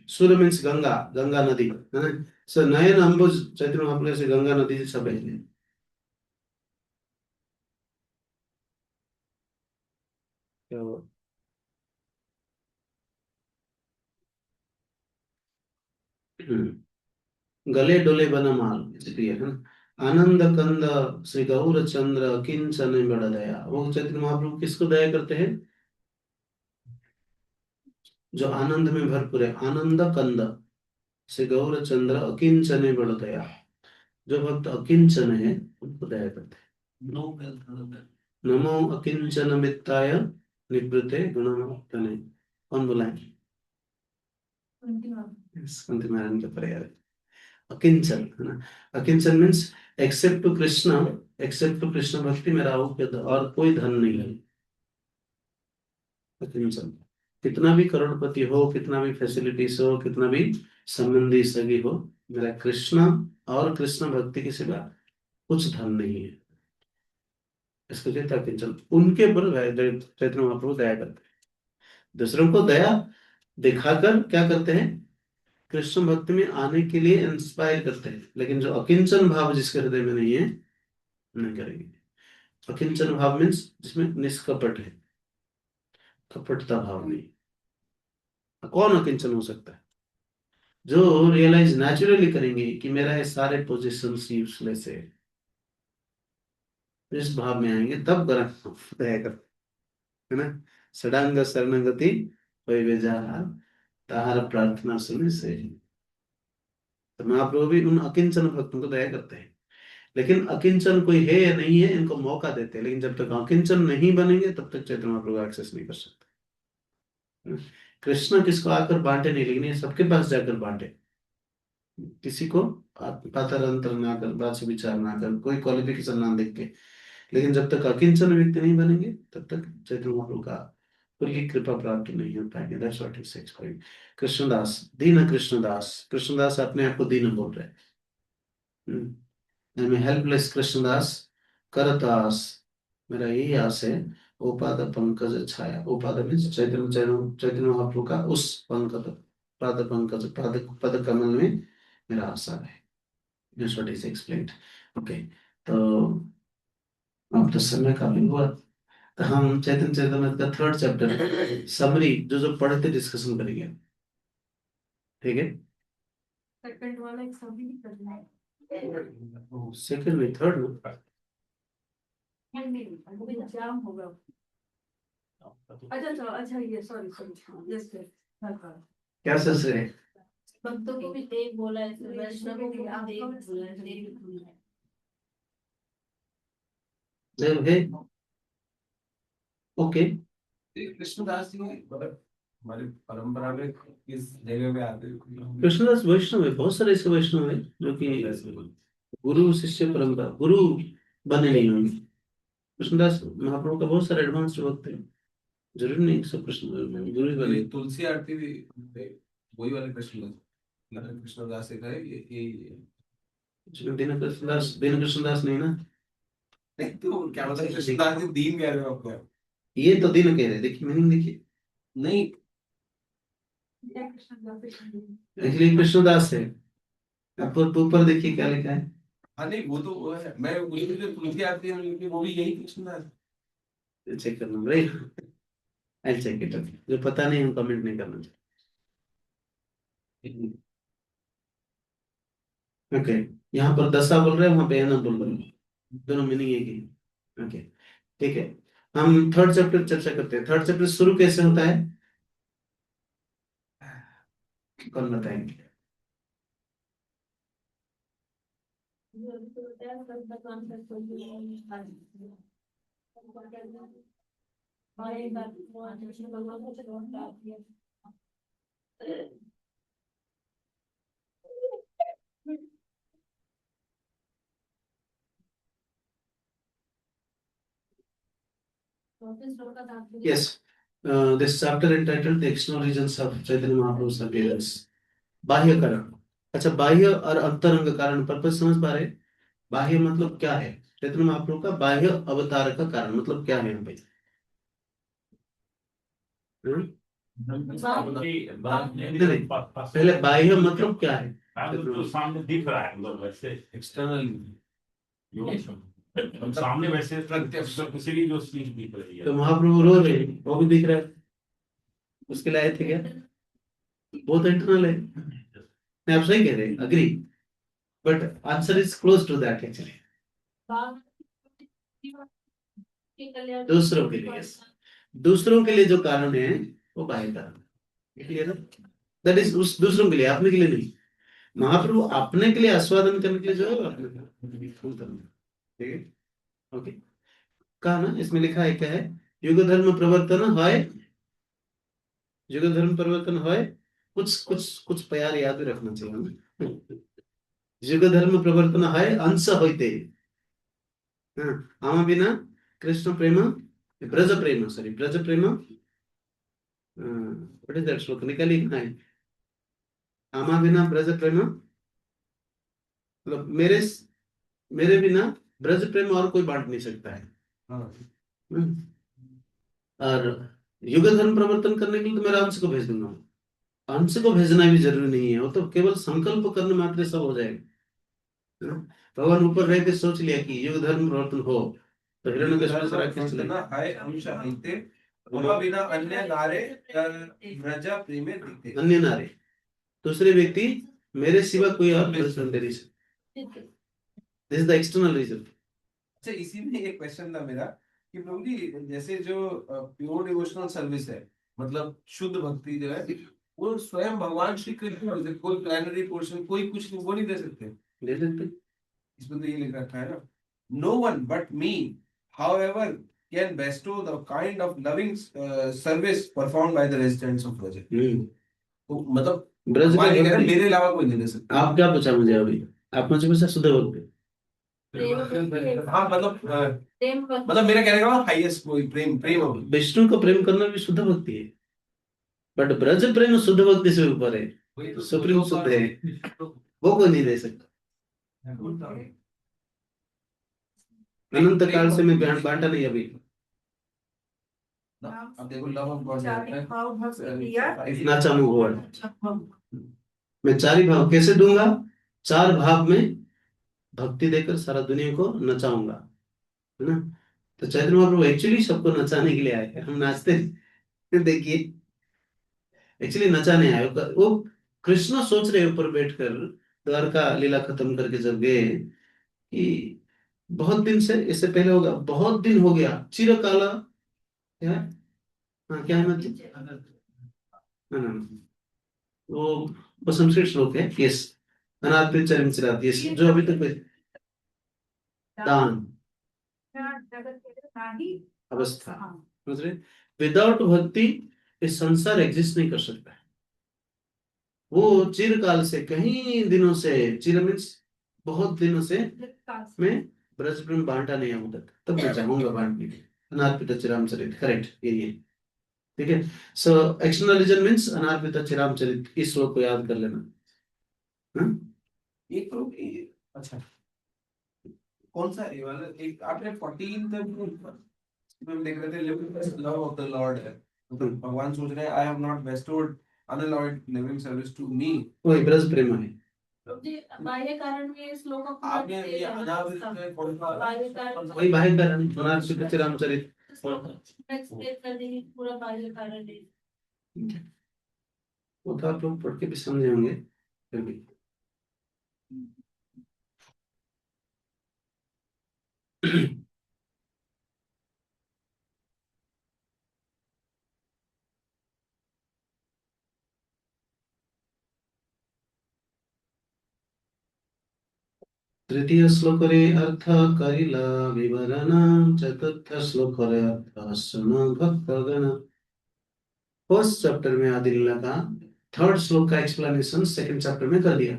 सुर मीन्स गंगा, गंगा नदी, है ना। सो नयन अंबुज चैत्र महाप्रभु से गंगा नदी से सब है। तो गले डोले बनमाल, इसलिए है ना। आनंद कंद श्री गौर चंद्र किंचन बड़ दया, वो चैतन्य महाप्रभु किसको दया करते हैं? जो आनंद में भरपूर है, आनंद कंद श्री गौर चंद्र अकिंचन बड़ दया, जो भक्त अकिंचन है उनको दया करते हैं। No wealth. नमो अकिंचन मित्ताय निवृते गुणमोक्तने। कौन बोला है? कुंती महारानी का पर्याय है अकिंचन, है ना। अकिंचन means except to Krishna, except to Krishna bhakti मेरा और कोई धन नहीं है। अकिंचन, कितना भी करोड़पति हो, कितना भी फैसिलिटीज हो, कितना भी संबंधी सगी हो, मेरा कृष्ण और कृष्ण भक्ति के सिवा कुछ धन नहीं है। इसको कहते हैं अकिंचन। उनके ऊपर चैतन्य महाप्रभु दया करते हैं। दूसरों को दया दिखाकर क्या करते हैं? कृष्ण भक्ति में आने के लिए इंस्पायर करते हैं। लेकिन जो अकिंचन भाव जिसके हृदय में नहीं है, नहीं करेंगे। अकिंचन भाव मीन्स जिसमें निष्कपट है, कपटता भाव नहीं। कौन अकिंचन हो सकता है? जो रियलाइज नेचुरली करेंगे कि मेरा ये सारे पोजीशंस यूजलेस है, इस भाव में आएंगे तब दया कर, है ना। सडांग शरणगति कोई बेजार, ताहार प्रार्थना सुने से। तो महाप्रभु भी उन अकिंचन भक्तों को दया करते हैं। लेकिन अकिंचन कोई है या नहीं है, इनको मौका देते हैं। लेकिन जब तक अकिंचन नहीं बनेंगे तब तक चैतन्य महाप्रभु एक्सेस नहीं कर सकते। कृष्ण किसको आकर बांटे नहीं, लेकिन ये सबके पास जाकर बांटे। किसी को पातर अंतर ना कर, बात से विचार ना कर, कोई क्वालिफिकेशन ना देख के। लेकिन जब तक अकिंचन व्यक्ति नहीं बनेंगे तब तक चैतन्य महाप्रभु का उनकी कृपा प्राप्त नहीं हो पाएगी। That's what he says. Krishnadas, दीन कृष्णदास, कृष्णदास अपने आप को दीन बोल रहे हैं। मैं हेल्पलेस कृष्णदास करतास, मेरा यही आस है। उपाद पंकज छाया, उपाद मीन्स चैतन्य चैतन्य महाप्रभु का उस पंकज, पाद पंकज, पाद पद कमल में मेरा आशा है। That's what is explained. Okay, तो अब तो समय काफी हुआ। तो हम चैतन्य चरितमृत का 3rd चैप्टर समरी जो पढ़े थे डिस्कशन करेंगे, ठीक है। सेकंड वाला एक सभी नहीं करना है। सेकंड में, थर्ड में नहीं, अभी एग्जाम होगा। अच्छा अच्छा, ये सॉरी यस क्या सोच रहे हैं? भक्तों को भी देव बोला है, वैष्णवों को भी देव बोला है, देव बोला है। है ओके। ये कृष्णदास जी मतलब हमारी परंपरा में किस जगह पे आते हैं? कृष्णदास वैष्णव है, बहुत सारे ऐसे वैष्णव है जो कि गुरु शिष्य परंपरा, गुरु बने नहीं होंगे। कृष्णदास महाप्रभु का बहुत सारे एडवांस भक्त है, जरूरी नहीं सब कृष्ण गुरु ही बने। ये तुलसी आरती भी वही वाले कृष्णदास, कृष्णदास एक है ये इसमें दिन कृष्णदास नहीं ना, नहीं तो क्या मतलब कृष्णदास जी दीन कह रहे हो आपको? ये तो दिन कह रहे, देखिए मीनिंग देखिए, नहीं एक्चुअली कृष्णदास है। ऊपर देखिए क्या लिखा है, हाँ नहीं वो तो वो है, मैं मुझे जो तुलसी आरती है वो भी यही कृष्णदास। चेक करना राइट, आई चेक इट। जो पता नहीं हम कमेंट नहीं करना चाहिए। ओके, यहाँ पर दशा बोल रहे हैं, वहां पे एना बोल रहे हैं, दोनों मीनिंग एक ही। ओके ठीक है, हम थर्ड चैप्टर चर्चा करते हैं। थर्ड चैप्टर शुरू कैसे होता है, कौन बताएंगे? Yes, this chapter entitled The External Regions of Chaitanya Mahaprabhu's Appearance. बाह्य कारण। अच्छा, बाह्य और अंतरंग कारण पर्पस समझ पा रहे हैं? बाह्य मतलब क्या है, चैतन्य महाप्रभु का बाह्य अवतार का कारण मतलब क्या है यहाँ पे? हम्म? नहीं, पहले बाह्य मतलब क्या है? तो सामने दिख रहा है, मतलब वैसे एक्सटर्नल सामने वैसे प्रत्यक्ष किसी जो चीज दिख रही है। तो महाप्रभु रो रहे हैं, वो भी दिख रहा है, उसके लिए आए थे क्या? वो तो इंटरनल है। नहीं, आप सही कह रहे हैं, agree, but answer is close to that actually. दूसरों के लिए, दूसरों के लिए जो कारण है वो बाह्य कारण, क्लियर है? दैट इज उस दूसरों के लिए, अपने के लिए नहीं। महाप्रभु अपने के लिए आस्वादन करने के लिए जो है वो अपने ठीक है। ओके, कहा ना, इसमें लिखा है क्या है, युग धर्म प्रवर्तन है, युग धर्म परिवर्तन है, कुछ कुछ कुछ प्यार याद रखना चाहिए हमें। युग धर्म प्रवर्तन है अंश होते, हाँ, आमा बिना कृष्ण प्रेम, ब्रज प्रेम, सॉरी ब्रज प्रेम, व्हाट इज दैट श्लोक, निकालिए कहाँ है? आमा बिना ब्रज प्रेम, मतलब मेरे बिना ब्रज प्रेम और कोई बांट नहीं सकता है। हम्म, और युग धर्म प्रवर्तन करने के लिए तो मेरा अंश को भेज दूंगा। अंश को भेजना भी जरूरी नहीं है, वो तो केवल संकल्प करने मात्र सब हो जाएगा। भगवान ऊपर रह के सोच लिया कि युग धर्म प्रवर्तन हो, तो हिरण्यकशिपु से राक्षस चले गए। हाय अंश हिते वह बिना अन्य नारे व्रजा प्रेमे दिखते। अन्य नारे, दूसरे व्यक्ति मेरे सिवा कोई और पसंद नहीं सकते। This is the external reason. अच्छा इसी में एक क्वेश्चन था मेरा कि प्रभु जी जैसे जो प्योर डिवोशनल सर्विस है, मतलब शुद्ध भक्ति जो है, वो स्वयं भगवान श्री कृष्ण, कोई प्लानरी पोर्शन कोई कुछ वो नहीं दे सकते? ले सकते, इसमें तो ये लिख रखा है ना, no one but me however can bestow the kind of loving service performed by the residents of Braj। तो मतलब ब्रज भगवान ये कह रहे हैं का मेरे अलावा कोई नहीं दे सकता। आप क्या पूछा मुझे अभी, आप मुझे पूछा शुद्ध भक्ति। हाँ मतलब मेरा कहने का हाईएस्ट कोई प्रेम प्रेम अभी। विष्णु को प्रेम करना भी शुद्ध भक्ति है, बट ब्रज प्रेम शुद्ध भक्ति से ऊपर है, सुप्रीम शुद्ध है, वो कोई नहीं दे सकता। अनंत काल से मैं बांटा नहीं अभी। अब देखो लव ऑफ गॉड नाचा मुंह हुआ, मैं चार ही भाव कैसे दूंगा, चार भाव में भक्ति देकर सारा दुनिया को नचाऊंगा, है ना? तो चैतन्य महाप्रभु एक्चुअली सबको नचाने के लिए आए हैं, हम नाचते हैं। देखिए एक्चुअली नचाने आए वो कृष्ण सोच रहे ऊपर बैठकर, द्वारका लीला खत्म करके जब गए कि बहुत दिन से, इससे पहले होगा बहुत दिन हो गया, चिरकाला, क्या है? हाँ क्या है मतलब, हाँ, वो संस्कृत श्लोक है, यस, अनाथ चरिम चिरात, यस, जो अभी तक दान शरणागत के लिए ना ही अवस्था, हाँ समझ रहे? विदाउट भक्ति ये संसार एग्जिस्ट नहीं कर सकता है। वो चिरकाल से, कहीं दिनों से, चिर मीन्स बहुत दिनों से काल से। मैं ब्रज प्रेम बांटा नहीं हूं तक, तब मैं चाहूंगा बांटने के लिए। अनार्पित चिरामचरित, करेक्ट, ये ठीक है। सो एक्सटर्नल रीजन मीन्स अनार्पित चिरामचरित, इस श्लोक को याद कर लेना। हाँ? एक तो अच्छा, कौन सा ये वाला, एक आपने 14 तक हम देख रहे थे, living love of the lord है, मतलब भगवान सोच रहे हैं I have not bestowed unalloyed living service to me. वही ब्रज प्रेम है। जी, बाह्य कारण में इस श्लोक का पूरा आपने डिटेल ये है ना, अनावृत इसका। में कौन सा बाह्य कारण वही बाह्य कारण, अनार्पित चिरामचरित। एक्सप्लेन कर देंगे पूरा बाह्य कारण है। वो तो आप लोग पढ़ के भी समझे होंगे फिर भी। तृतीय श्लोक रे अर्थ करिला विवरण, चतुर्थ श्लोक रे अर्थ सुन भक्तगण। फर्स्ट चैप्टर में आदि लीला का थर्ड श्लोक का एक्सप्लेनेशन सेकंड चैप्टर में कर दिया।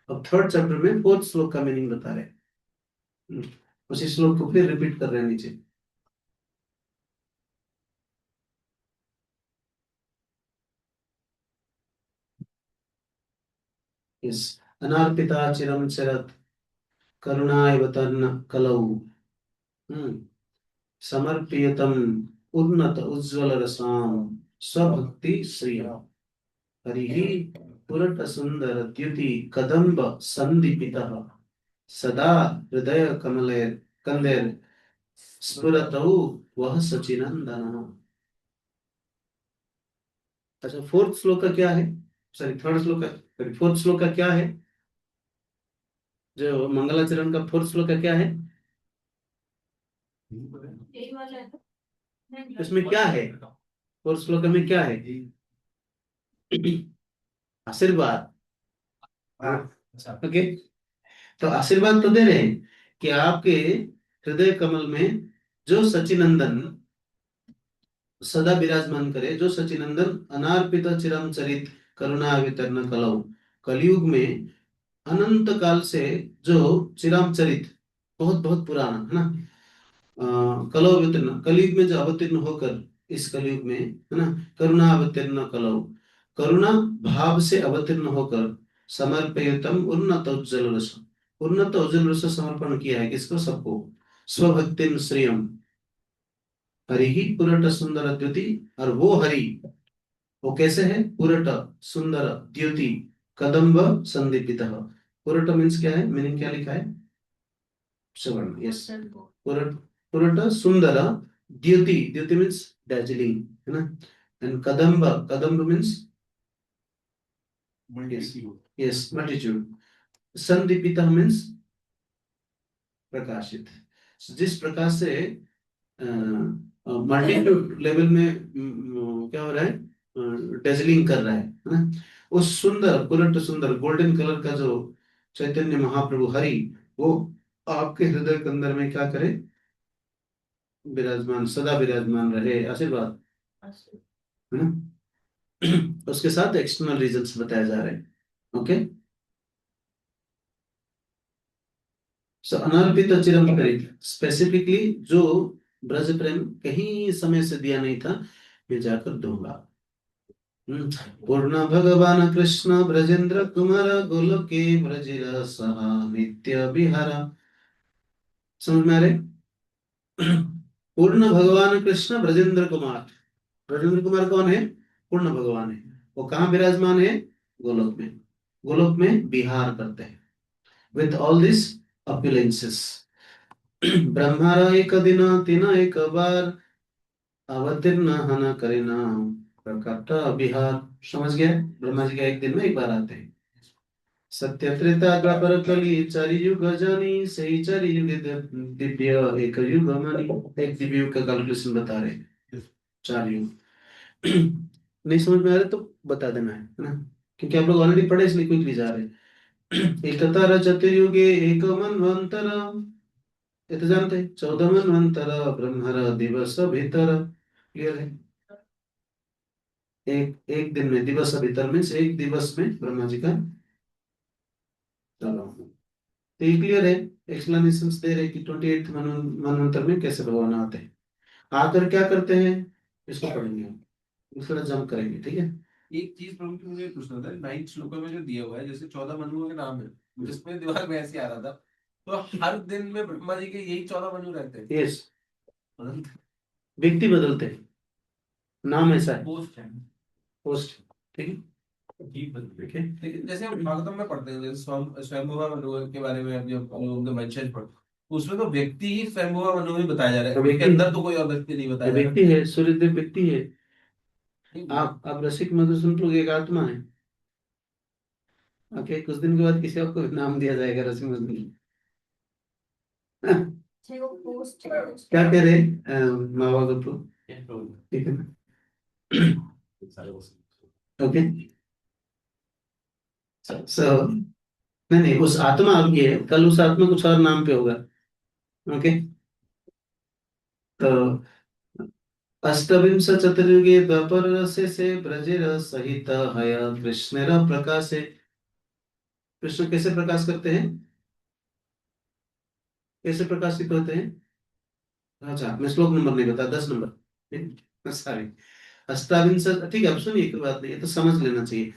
अब थर्ड चैप्टर में फोर्थ श्लोक का मीनिंग बता रहे हैं। उसी श्लोक को फिर रिपीट कर रहे हैं नीचे। यस, अनार्पिता चिरम चरत करुणाय तन्न कलौ, समर्पियतम उन्नत उज्ज्वल रसाम स्वभक्ति श्रिय हरिः पुरट सुंदर द्युति कदम्ब संदीपितः सदा हृदय कमले कंदेर स्फुरतौ वह सचिनंदन। अच्छा, फोर्थ श्लोक का क्या है? सॉरी, थर्ड श्लोक का, फोर्थ श्लोक का क्या है? जो मंगलाचरण का फोर्थ श्लोक का क्या है? यही वाला है। नहीं, इसमें क्या है? फोर्थ श्लोक में क्या है? आशीर्वाद। अच्छा, ओके, तो आशीर्वाद तो दे रहे हैं कि आपके हृदय कमल में जो सचिनंदन सदा विराजमान करे, जो सचिनंदन अनार्पित चिरम चरित करुणा वितरण कलौ, कलयुग में अनंत काल से जो चिराम चरित, बहुत बहुत पुराना है ना, कलौ अवतीर्ण, कलयुग में जो अवतीर्ण होकर, इस कलयुग में है ना, करुणा अवतीर्ण कलौ, करुणा भाव से अवतीर्ण होकर, समर्पयतम उन्नत उज्जवल रस, उन्नत उज्जवल रस समर्पण किया है किसको? सबको। स्वभक्तिम श्रियम हरि ही पुरट सुंदर द्युति, और वो हरि, वो कैसे है? पुरट सुंदर द्युति कदम्ब संदीपित। पुरट मीन्स क्या है? मीनिंग क्या लिखा है? सवर्ण, यस। पुरट, पुरट सुंदर द्युति, द्युति मीन्स डैजलिंग, है ना। एंड कदम्ब, कदम्ब मीन्स यस मल्टीट्यूड। संदीपित मीन्स प्रकाशित, जिस प्रकाश से मल्टीट्यूड लेवल में क्या हो रहा है? डेजलिंग कर रहा है ना। उस सुंदर, पुरट सुंदर गोल्डन कलर का जो चैतन्य महाप्रभु हरि, वो आपके हृदय के अंदर में क्या करे? विराजमान, सदा विराजमान रहे, आशीर्वाद, है ना। उसके साथ एक्सटर्नल रीजंस बताए जा रहे हैं। ओके, सो अनर्पित चिरम करित, स्पेसिफिकली जो ब्रज प्रेम कहीं समय से दिया नहीं था, मैं जाकर दूंगा। पूर्ण भगवान कृष्ण ब्रजेंद्र कुमार गोलोके ब्रजिर सहा नित्य विहारा। समझ में आ रहे? पूर्ण भगवान कृष्ण ब्रजेंद्र कुमार, ब्रजेंद्र कुमार कौन है? पूर्ण भगवान है। वो कहाँ विराजमान है? गोलोक में। गोलोक में विहार करते हैं विथ ऑल दिस अपुलेंसेस। ब्रह्मारा एक दिन तीन एक बार अवतीर्ण हन करेना प्रकट विहार। समझ गया? ब्रह्मा जी का एक दिन में एक बार आते हैं। सत्य त्रेता द्वापर कली चारि युग जानी, सही चारि युग दिव्य एक युग मानी। एक दिव्य युग का कैलकुलेशन बता रहे हैं, 4 युग। नहीं समझ में आ रहा तो बता देना है ना, क्योंकि आप लोग ऑलरेडी पढ़े इसलिए क्विकली जा रहे हैं। एक तारा चतुर्युगे एक मनवंतर, ये तो जानते हैं, 14 मनवंतर ब्रह्मर दिवस भीतर, क्लियर है। एक एक दिन में, दिवस भीतर में से एक दिवस में ब्रह्मा जी का, चलो तो ये क्लियर है। एक्सप्लेनेशन दे रहे कि 28 मनवंतर में कैसे भगवान आते हैं, आकर क्या करते हैं, इसको पढ़ेंगे हम, थोड़ा जंप करेंगे, ठीक है। एक चीज प्रभु की मुझे पूछना था, 9 श्लोकों में जो दिया हुआ है, जैसे 14 मनुओं के नाम है, जिसमें दिमाग में ऐसे आ रहा था, तो हर दिन में ब्रह्मा जी के यही 14 मनु रहते हैं। यस, व्यक्ति बदलते हैं, नाम ऐसा है, पोस्ट है। पोस्ट, ठीक है, ठीक है। लेकिन जैसे हम भागवतम में पढ़ते हैं, जैसे स्वयंभुवा मनु के बारे में, जब हम उनके वंशज पढ़ते, उसमें तो व्यक्ति ही स्वयंभुवा मनु ही बताया जा रहा है, व्यक्ति- उसके अंदर तो कोई और व्यक्ति नहीं बताया जा रहा व्यक्ति है, सूर्यदेव व्यक्ति है। है। आप रसिक मधुसूदन लोग एक आत्मा है। ओके, कुछ दिन के बाद किसी और को नाम दिया जाएगा रसिक मधुसूदन। छह को पोस्ट क्या कह रहे माँ बाप को, Yes, प्रभु। ठीक है ना। ओके, सो नहीं नहीं, उस आत्मा आपकी है, कल उस आत्मा कुछ और नाम पे होगा। ओके, तो अष्टविंश चतुर्युगे द्वापर रसे से ब्रजेर सहित हय कृष्णेर प्रकाशे। कृष्ण कैसे प्रकाश करते हैं, कैसे प्रकाशित होते हैं। अच्छा, मैं श्लोक नंबर नहीं बता, 10 नंबर, सॉरी, अष्टाविंश, ठीक है, अब सुनिए, कोई बात नहीं, ये तो समझ लेना चाहिए।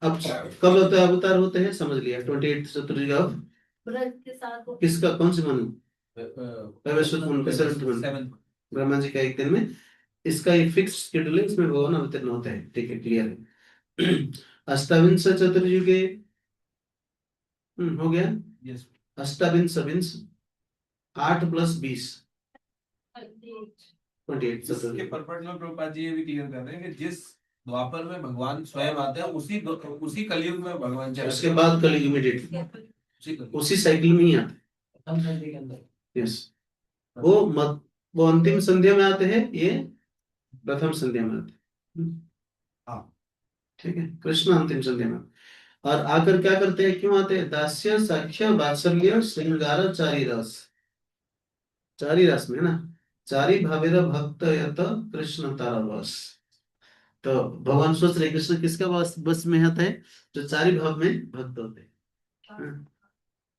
अब कब होता है अवतार होते हैं, समझ लिया, 28 चतुर्युग of ब्रज के साथ वो किसका, कौन से मनु, वैवस्वत मनु का 7th मनु, 7th। ब्रह्मा जी का एक दिन में, इसका एक फिक्स शेड्यूल है, इसमें भगवान अवतीर्ण होते हैं, ठीक है, क्लियर है। अष्टाविंश चतुर्युगे, हो गया, यस। अष्टाविंश विंश 8 + 20, 28 इसके चतुर्युग। परपट में प्रभुपाद जी ये भी क्लियर कर रहे हैं कि जिस द्वापर में भगवान स्वयं आते हैं, उसी कलयुग में भगवान चले उसके बाद कल इमीडिएटली उसी कलयुग। उसी साइकिल में ही आते हम संधि के अंदर हैं। यस, वो अंतिम संध्या में आते हैं, ये प्रथम संध्या में आते हैं। हाँ। ठीक है, कृष्ण अंतिम संध्या में, और आकर क्या करते हैं, क्यों आते हैं, दास्य साक्ष्य वात्सल्य श्रृंगार चारी रस, चारी रस में है ना, चारी भावेर भक्त यत कृष्ण तारा बस। तो भगवान सोच रहे कृष्ण किसका बस में आता है, जो चारी भाव में भक्त होते हैं।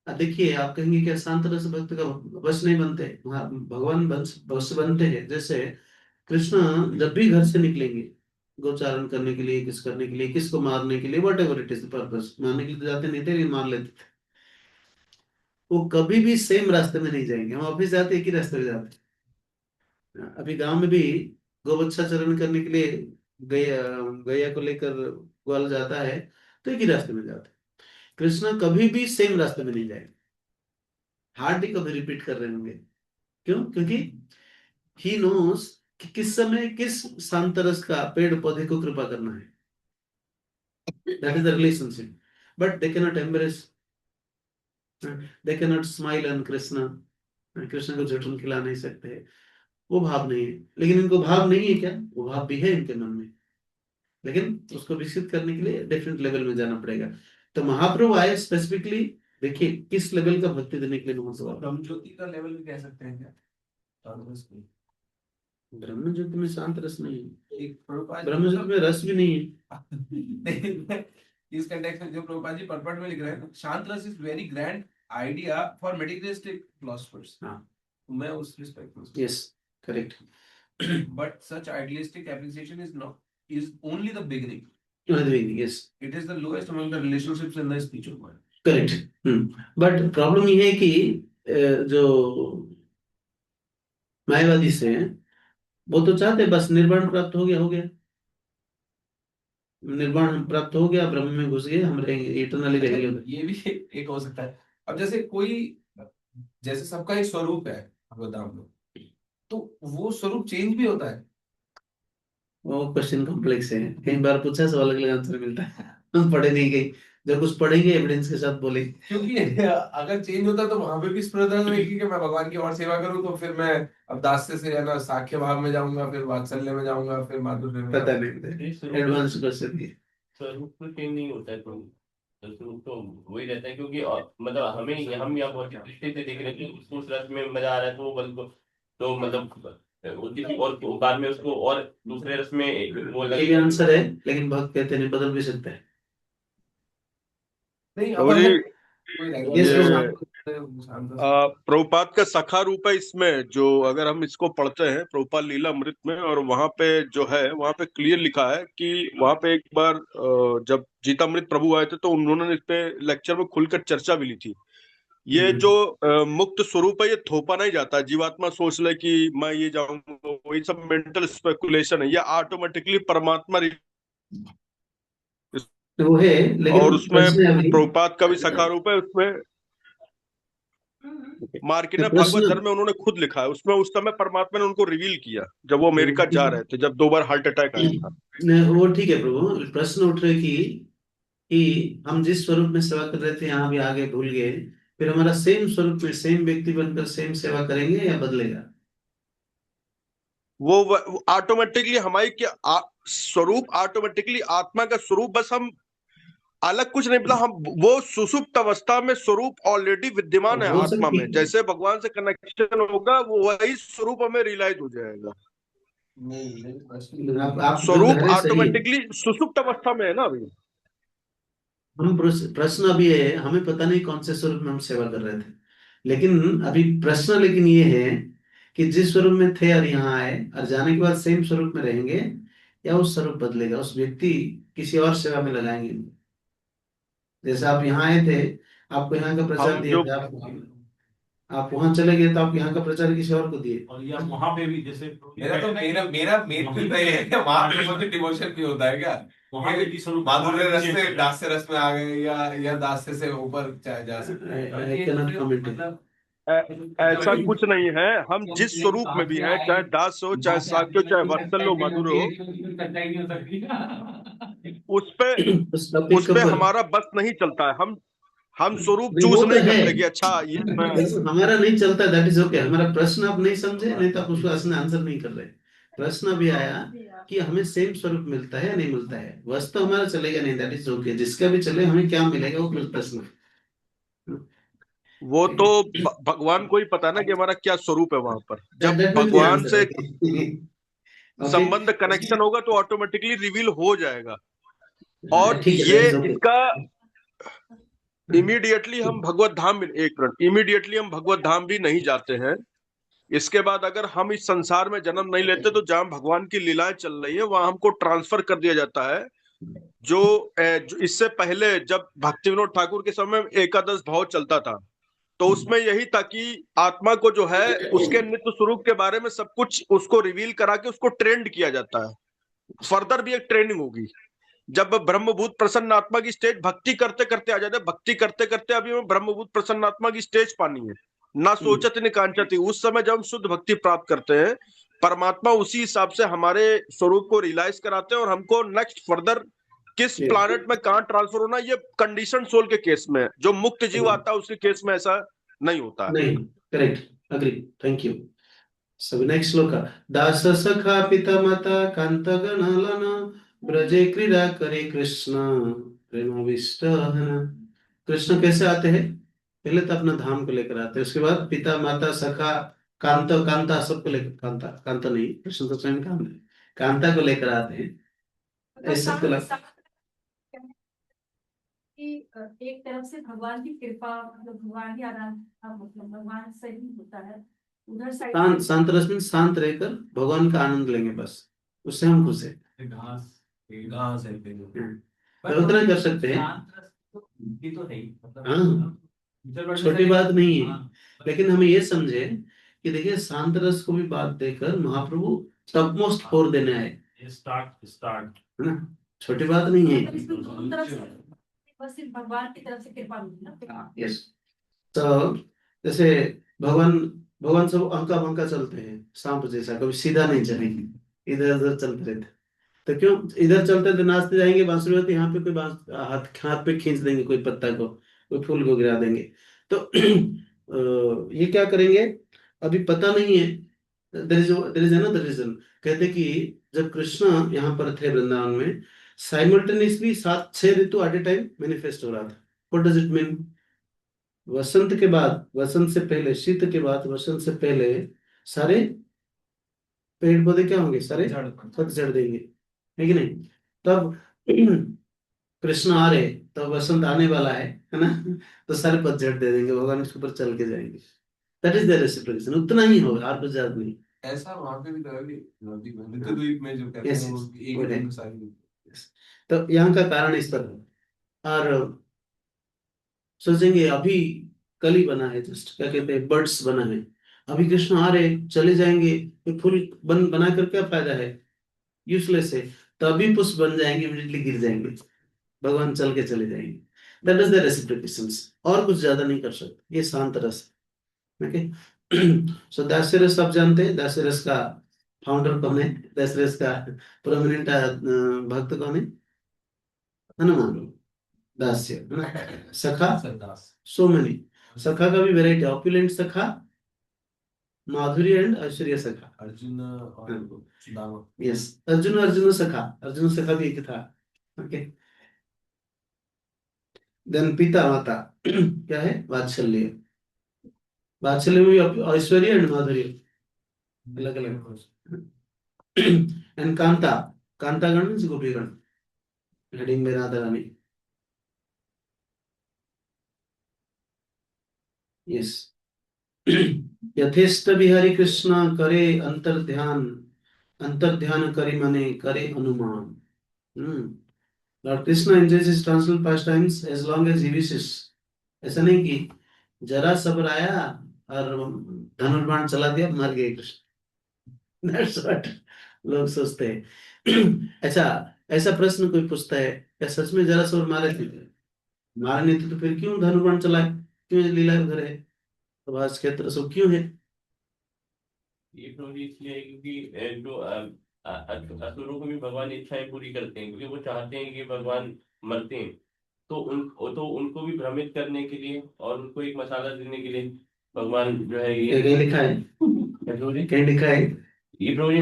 देखिए, आप कहेंगे कि शांत रस भक्त का वश नहीं बनते, हाँ, भगवान वश बनते हैं। जैसे कृष्ण जब भी घर से निकलेंगे गोचारण करने के लिए, किस करने के लिए, किसको मारने के लिए, what ever it is purpose, मारने के लिए तो जाते नहीं थे, लेकिन मार लेते थे। वो कभी भी सेम रास्ते में नहीं जाएंगे, हम ऑफिस जाते एक ही रास्ते में जाते हैं। अभी गांव में भी गोवत्सा चरण करने के लिए गैया गैया को लेकर ग्वाल जाता है, तो एक ही रास्ते में जाते हैं। कृष्ण कभी भी सेम रास्ते में नहीं जाएंगे, हार्डली कभी रिपीट कर रहे होंगे। क्यों, क्योंकि ही नोस कि किस समय किस सांतरस का पेड़ पौधे को कृपा करना है, that is the relationship, but they can not embrace, they can not smile on Krishna, Krishna को झुठन खिला नहीं सकते, वो भाव नहीं है। लेकिन इनको भाव नहीं है क्या, वो भाव भी है इनके मन में, लेकिन उसको विकसित करने के लिए डिफरेंट लेवल में जाना पड़ेगा। तो महाप्रभु आए स्पेसिफिकली, देखिए किस लेवल का भक्ति देने के लिए महाप्रभु। ब्रह्म ज्योति का लेवल भी कह सकते हैं क्या? ब्रह्म ज्योति में शांत रस नहीं है, एक प्रभुपाद ब्रह्म ज्योति में रस भी नहीं है। नहीं, इस कंटेक्स्ट में जो प्रभुपाद जी परपट में लिख रहे हैं, शांत रस is very grand idea for materialistic philosophers. हाँ, मैं उस रिस्पेक्ट में, yes, correct, but such idealistic appreciation is only the beginning. Yes, It is the lowest among the relationships in the spiritual world. Correct. But problem ये है कि जो मायावादी से हैं, वो तो चाहते हैं बस निर्वाण प्राप्त हो गया, हो गया, निर्वाण प्राप्त हो गया, ब्रह्म में घुस गए, हम रहेंगे इटरनली रहेंगे उधर। ये भी एक हो सकता है। अब जैसे कोई, जैसे सबका एक स्वरूप है भगवद्धाम में, तो वो स्वरूप चेंज भी होता है। वो क्वेश्चन कॉम्प्लेक्स है, कई बार पूछा सब अलग अलग आंसर मिलता है। हम पढ़े नहीं गए, जब कुछ पढ़ेंगे एविडेंस के साथ बोलेंगे। क्योंकि अगर चेंज होता तो वहां पे भी स्पर्धा रहेगी कि मैं भगवान की और सेवा करूं, तो फिर मैं अब दास्य से है ना साख्य भाव में जाऊंगा, फिर वात्सल्य में जाऊंगा, फिर माधुर्य में पता जाऊंगा। नहीं, एडवांस क्वेश्चन है। स्वरूप तो चेंज नहीं होता है प्रभु। तो स्वरूप तो वही रहता है, क्योंकि मतलब हमें हम यहाँ बहुत दृष्टि से देख रहे थे, उसको उस रस में मजा आ रहा है, तो वो बल को तो मतलब किसी और बाद में उसको और दूसरे रस में वो ये लगे। भी आंसर है, लेकिन भक्त कहते नहीं, बदल भी सकता है। नहीं अब प्रभु जी, अगर कोई यस ये प्रभु। प्रभुपाद का सखा रूप है इसमें, जो अगर हम इसको पढ़ते हैं प्रभुपाद लीलामृत में, और वहां पे जो है वहां पे क्लियर लिखा है कि वहां पे एक बार जब जीतामृत प्रभु आए थे तो उन्होंने इस पे लेक्चर में खुलकर चर्चा भी ली थी। ये जो मुक्त स्वरूप है, ये थोपा नहीं जाता। जीवात्मा सोच ले कि मैं ये जाऊंगा, वही सब मेंटल स्पेकुलेशन है, ये ऑटोमेटिकली परमात्मा तो वो है, और लेकिन उसमें प्रश्न है अभी, प्रभुपाद का भी सखा रूप है। उसमें मार्किन भागवत प्रश्न धर्म में उन्होंने खुद लिखा है, उसमें उस समय परमात्मा ने उनको रिवील किया जब वो अमेरिका जा रहे थे, जब 2 बार हार्ट अटैक आया था। वो ठीक है प्रभु। प्रश्न उठ रहे कि हम जिस स्वरूप में सेवा कर रहे थे यहाँ भी आगे भूल गए, फिर हमारा सेम स्वरूप में सेम व्यक्ति बनकर सेम सेवा करेंगे या बदलेगा? वो ऑटोमेटिकली हमारी क्या स्वरूप, ऑटोमेटिकली आत्मा का स्वरूप, बस हम अलग कुछ नहीं, मतलब हम वो सुषुप्त अवस्था में स्वरूप ऑलरेडी विद्यमान है वो सब आत्मा में। ठीक है। जैसे भगवान से कनेक्शन होगा वो वही स्वरूप हमें रियलाइज हो जाएगा। नहीं मेरे प्रश्न आप जो कह स्वरूप रहे हैं सही है। ऑटोमेटिकली सुषुप्त अवस्था में है ना अभी। हम प्रश्न अभी है, हमें पता नहीं कौन से स्वरूप में हम सेवा कर रहे थे, लेकिन अभी प्रश्न लेकिन ये है कि जिस स्वरूप में थे और यहाँ आए और जाने के बाद सेम स्वरूप में रहेंगे, या उस स्वरूप बदलेगा, उस व्यक्ति किसी और सेवा में लगाएंगे। जैसे आप यहाँ आए थे, आपको यहाँ का प्रचार हम दिया जो था, आप वहां चले गए तो आप यहाँ का प्रचार किसी और को दिए। और या वहां पे भी जैसे मेरा तो मेरा मेन भी नहीं है क्या, वहां पे मुझे डिवोशन भी होता है क्या? वहां पे भी स्वरूप माधुर्य रस से दास्य रस में आ गए, या दास्य से ऊपर जा सकते आई कैन नॉट कमेंट। ऐसा कुछ नहीं है। हम जिस स्वरूप में भी हैं, चाहे दास हो, चाहे साक्य हो, चाहे वत्सल हो, मधुर हो, उस पे उस टॉपिक उस के पे ऊपर हमारा बस नहीं चलता है। हम स्वरूप नहीं, वो चूज तो नहीं है, करते कि अच्छा ये मैं। हमारा नहीं चलता, दैट इज ओके। हमारा प्रश्न आप नहीं समझे, नहीं तो आप उसको असली आंसर नहीं कर रहे। प्रश्न अभी आया कि हमें सेम स्वरूप मिलता है या नहीं मिलता है, वस्तु हमारा चलेगा नहीं, दैट इज ओके। जिसका भी चले, हमें क्या मिलेगा वो प्रश्न है। वो ठीक तो है, भगवान को ही पता ना कि हमारा क्या स्वरूप है वहां पर। जब दैट विल बी भगवान आंसर। से ओके ओके, संबंध कनेक्शन होगा तो ऑटोमेटिकली रिवील हो जाएगा। और ठीक है, ये दैट इज ओके। इसका इमीडिएटली हम भगवत धाम, एक मिनट, इमीडिएटली हम भगवत धाम भी नहीं जाते हैं। इसके बाद अगर हम इस संसार में जन्म नहीं लेते तो जहां भगवान की लीलाएं चल रही है वहां हमको ट्रांसफर कर दिया जाता है। जो इससे पहले जब भक्ति विनोद ठाकुर के समय में एकादश भाव चलता था, तो उसमें यही था कि आत्मा को जो है उसके नित्य स्वरूप के बारे में सब कुछ उसको रिवील करा के उसको ट्रेंड किया जाता है। फर्दर भी एक ट्रेनिंग होगी। जब ब्रह्मभूत प्रसन्न आत्मा की स्टेज भक्ति करते करते आ जाते, भक्ति करते करते अभी हमें ब्रह्मभूत प्रसन्न आत्मा की स्टेज पानी है, ना सोचत न कांचती। उस समय जब हम शुद्ध भक्ति प्राप्त करते हैं, परमात्मा उसी हिसाब से हमारे स्वरूप को रियलाइज कराते हैं और हमको नेक्स्ट फर्दर किस प्लानेट में कहाँ ट्रांसफर होना, ये कंडीशन सोल के केस में है। जो मुक्त जीव आता है उसके केस में ऐसा नहीं होता है। नहीं, correct, agree, thank you. So next shloka. दास सखा पिता माता कांत गणालन ब्रजे क्रीड़ा करे कृष्ण प्रेमाविष्ट हन। कृष्ण कैसे आते हैं? पहले तो अपना धाम को लेकर आते हैं, उसके बाद पिता माता सखा कांता कांता सबको लेकर, कांता कांता नहीं, कृष्ण तो स्वयं काम है, कांता को लेकर आते हैं। ऐसा तो लग कि एक तरफ से भगवान की कृपा, मतलब भगवान की आराधना, मतलब भगवान से ही होता है। उधर साइड शांत, शांत रस में शांत रहकर भगवान का आनंद लेंगे, बस उससे हम खुश हैं। घास घास है तो उतना कर सकते हैं। तो नहीं मतलब हाँ, छोटी बात नहीं है, लेकिन हमें ये समझे कि देखिए शांत रस को भी बात देकर महाप्रभु टॉप मोस्ट फोर देने आए, स्टार्ट है ना, छोटी बात नहीं है। मतलब इसमें दोनों तरफ से बस सिर्फ भगवान की तरफ से कृपा मिली ना। यस, तो जैसे भगवान भगवान सब अंका बंका चलते हैं, सांप जैसा, कभी सीधा नहीं चलेंगे, इधर उधर चलते रहते। तो क्यों इधर चलते थे, नाचते जाएंगे, बांसुरी होती यहाँ पे, कोई हाथ हाथ पे खींच देंगे कोई पत्ता को, कोई फूल को गिरा देंगे। तो ये क्या करेंगे, अभी पता नहीं है। There is another reason. कहते कि जब कृष्ण यहाँ पर थे वृंदावन में, साइमल्टेनियसली 7-6 ऋतु एट ए टाइम मैनिफेस्ट हो रहा था। What does it mean? वसंत के बाद, वसंत से पहले, शीत के बाद वसंत से पहले सारे पेड़ पौधे क्या होंगे? सारे पतझड़ देंगे, है कि नहीं? तब कृष्ण आ रहे, तब वसंत आने वाला है ना? तो सारे पतझड़ दे देंगे, भगवान उसके ऊपर चल के जाएंगे। That is the reciprocation. उतना ही होगा, और कुछ ज्यादा नहीं। ऐसा वहां पे भी तो है कि नवद्वीप में, द्वीप में जो कहते Yes, हैं yes, वो एक वो ही है। दिन में सारी। तो यहाँ का कारण इस तरह है। और सोचेंगे अभी कल ही बना है, जस्ट क्या कहते हैं, बर्ड्स बना है, अभी कृष्ण आ रहे चले जाएंगे, तो फूल बना कर क्या फायदा है? यूजलेस है। तो अभी पुष्प बन जाएंगे, इमीडिएटली गिर जाएंगे, भगवान चल के चले जाएंगे। That is the reciprocations. और कुछ ज्यादा नहीं कर सकते, ये शांत रस। ओके। सो दास्य रस आप जानते हैं, दास्य रस का फाउंडर कौन है? दास्य रस का प्रोमिनेंट भक्त कौन है? हनुमान दास्य, है ना? सखा, सरदास। So many. सखा का भी वेराइटी, ऑपुलेंट सखा, माधुर्य एंड ऐश्वर्य सखा। अर्जुन और सुदामा। यस, अर्जुन अर्जुन सखा, अर्जुन सखा भी एक था। ओके। देन पिता माता क्या है? वात्सल्य। वात्सल्य में भी ऐश्वर्य एंड माधुर्य अलग अलग। एंड कांता, कांतागण मीन्स गोपीगण, हेडिंग में राधा रानी। यस। यथेष्ट बिहारी कृष्ण करे अंतर ध्यान करी मने करे अनुमान। Lord Krishna enjoys his translational pastimes as long as he wishes. ऐसा नहीं कि जरा सब्र आया और धनुर्बाण चला दिया, मर गए कृष्ण। That's what लोग सोचते हैं। अच्छा, ऐसा प्रश्न कोई पूछता है, क्या सच में जरा सब्र मारे थे? मारे नहीं थे तो फिर क्यों धनुर्बाण चलाए? क्यों लीला उधर है? प्रभास क्षेत्र सब क्यों है? ये प्रभु इसलिए है क्योंकि जो असुरों को भी भगवान इच्छाएं पूरी करते हैं, क्योंकि वो चाहते हैं कि भगवान मरते हैं। तो उनको भी भ्रमित करने के लिए और उनको एक मसाला देने के लिए भगवान जो है ये कहीं लिखा है? क्या प्रभु जी? कहीं लिखा है? ये प्रभु जी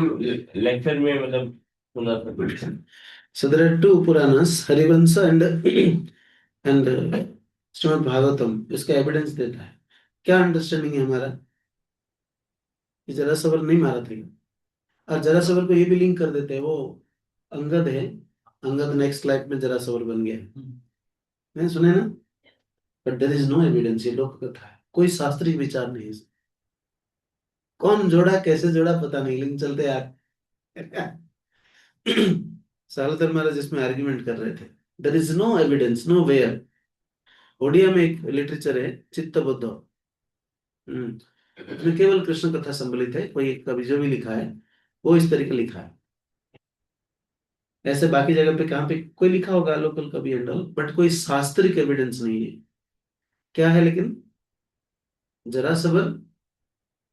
लेक्चर में मतलब सुना था। So there are two Puranas, Harivansh and Shrimad Bhagavatam, इसका एविडेंस देता है। क्या अंडरस्टैंडिंग है हमारा कि जरा सबर नहीं मारा था? और जरा सबर को ये भी लिंक कर देते हैं, वो अंगद है, अंगद नेक्स्ट लाइफ में जरा सबर बन गया है। मैंने सुने ना? But there is no evidence, ये लोक कथा है, कोई शास्त्रीय विचार नहीं है। कौन जोड़ा, कैसे जोड़ा पता नहीं, लेकिन चलते यार। सालधर महाराज इसमें आर्ग्यूमेंट कर रहे थे, there is no evidence, nowhere. Odia में एक लिटरेचर है चित्तबुद्ध, उसमें केवल कृष्ण कथा सम्मिलित है, कोई एक कवि जो भी लिखा है वो इस तरीके लिखा है। ऐसे बाकी जगह पे कहाँ पे कोई लिखा होगा, लोकल कवि एंड ऑल, बट कोई शास्त्रिक एविडेंस नहीं है। क्या है लेकिन? जरा सबर,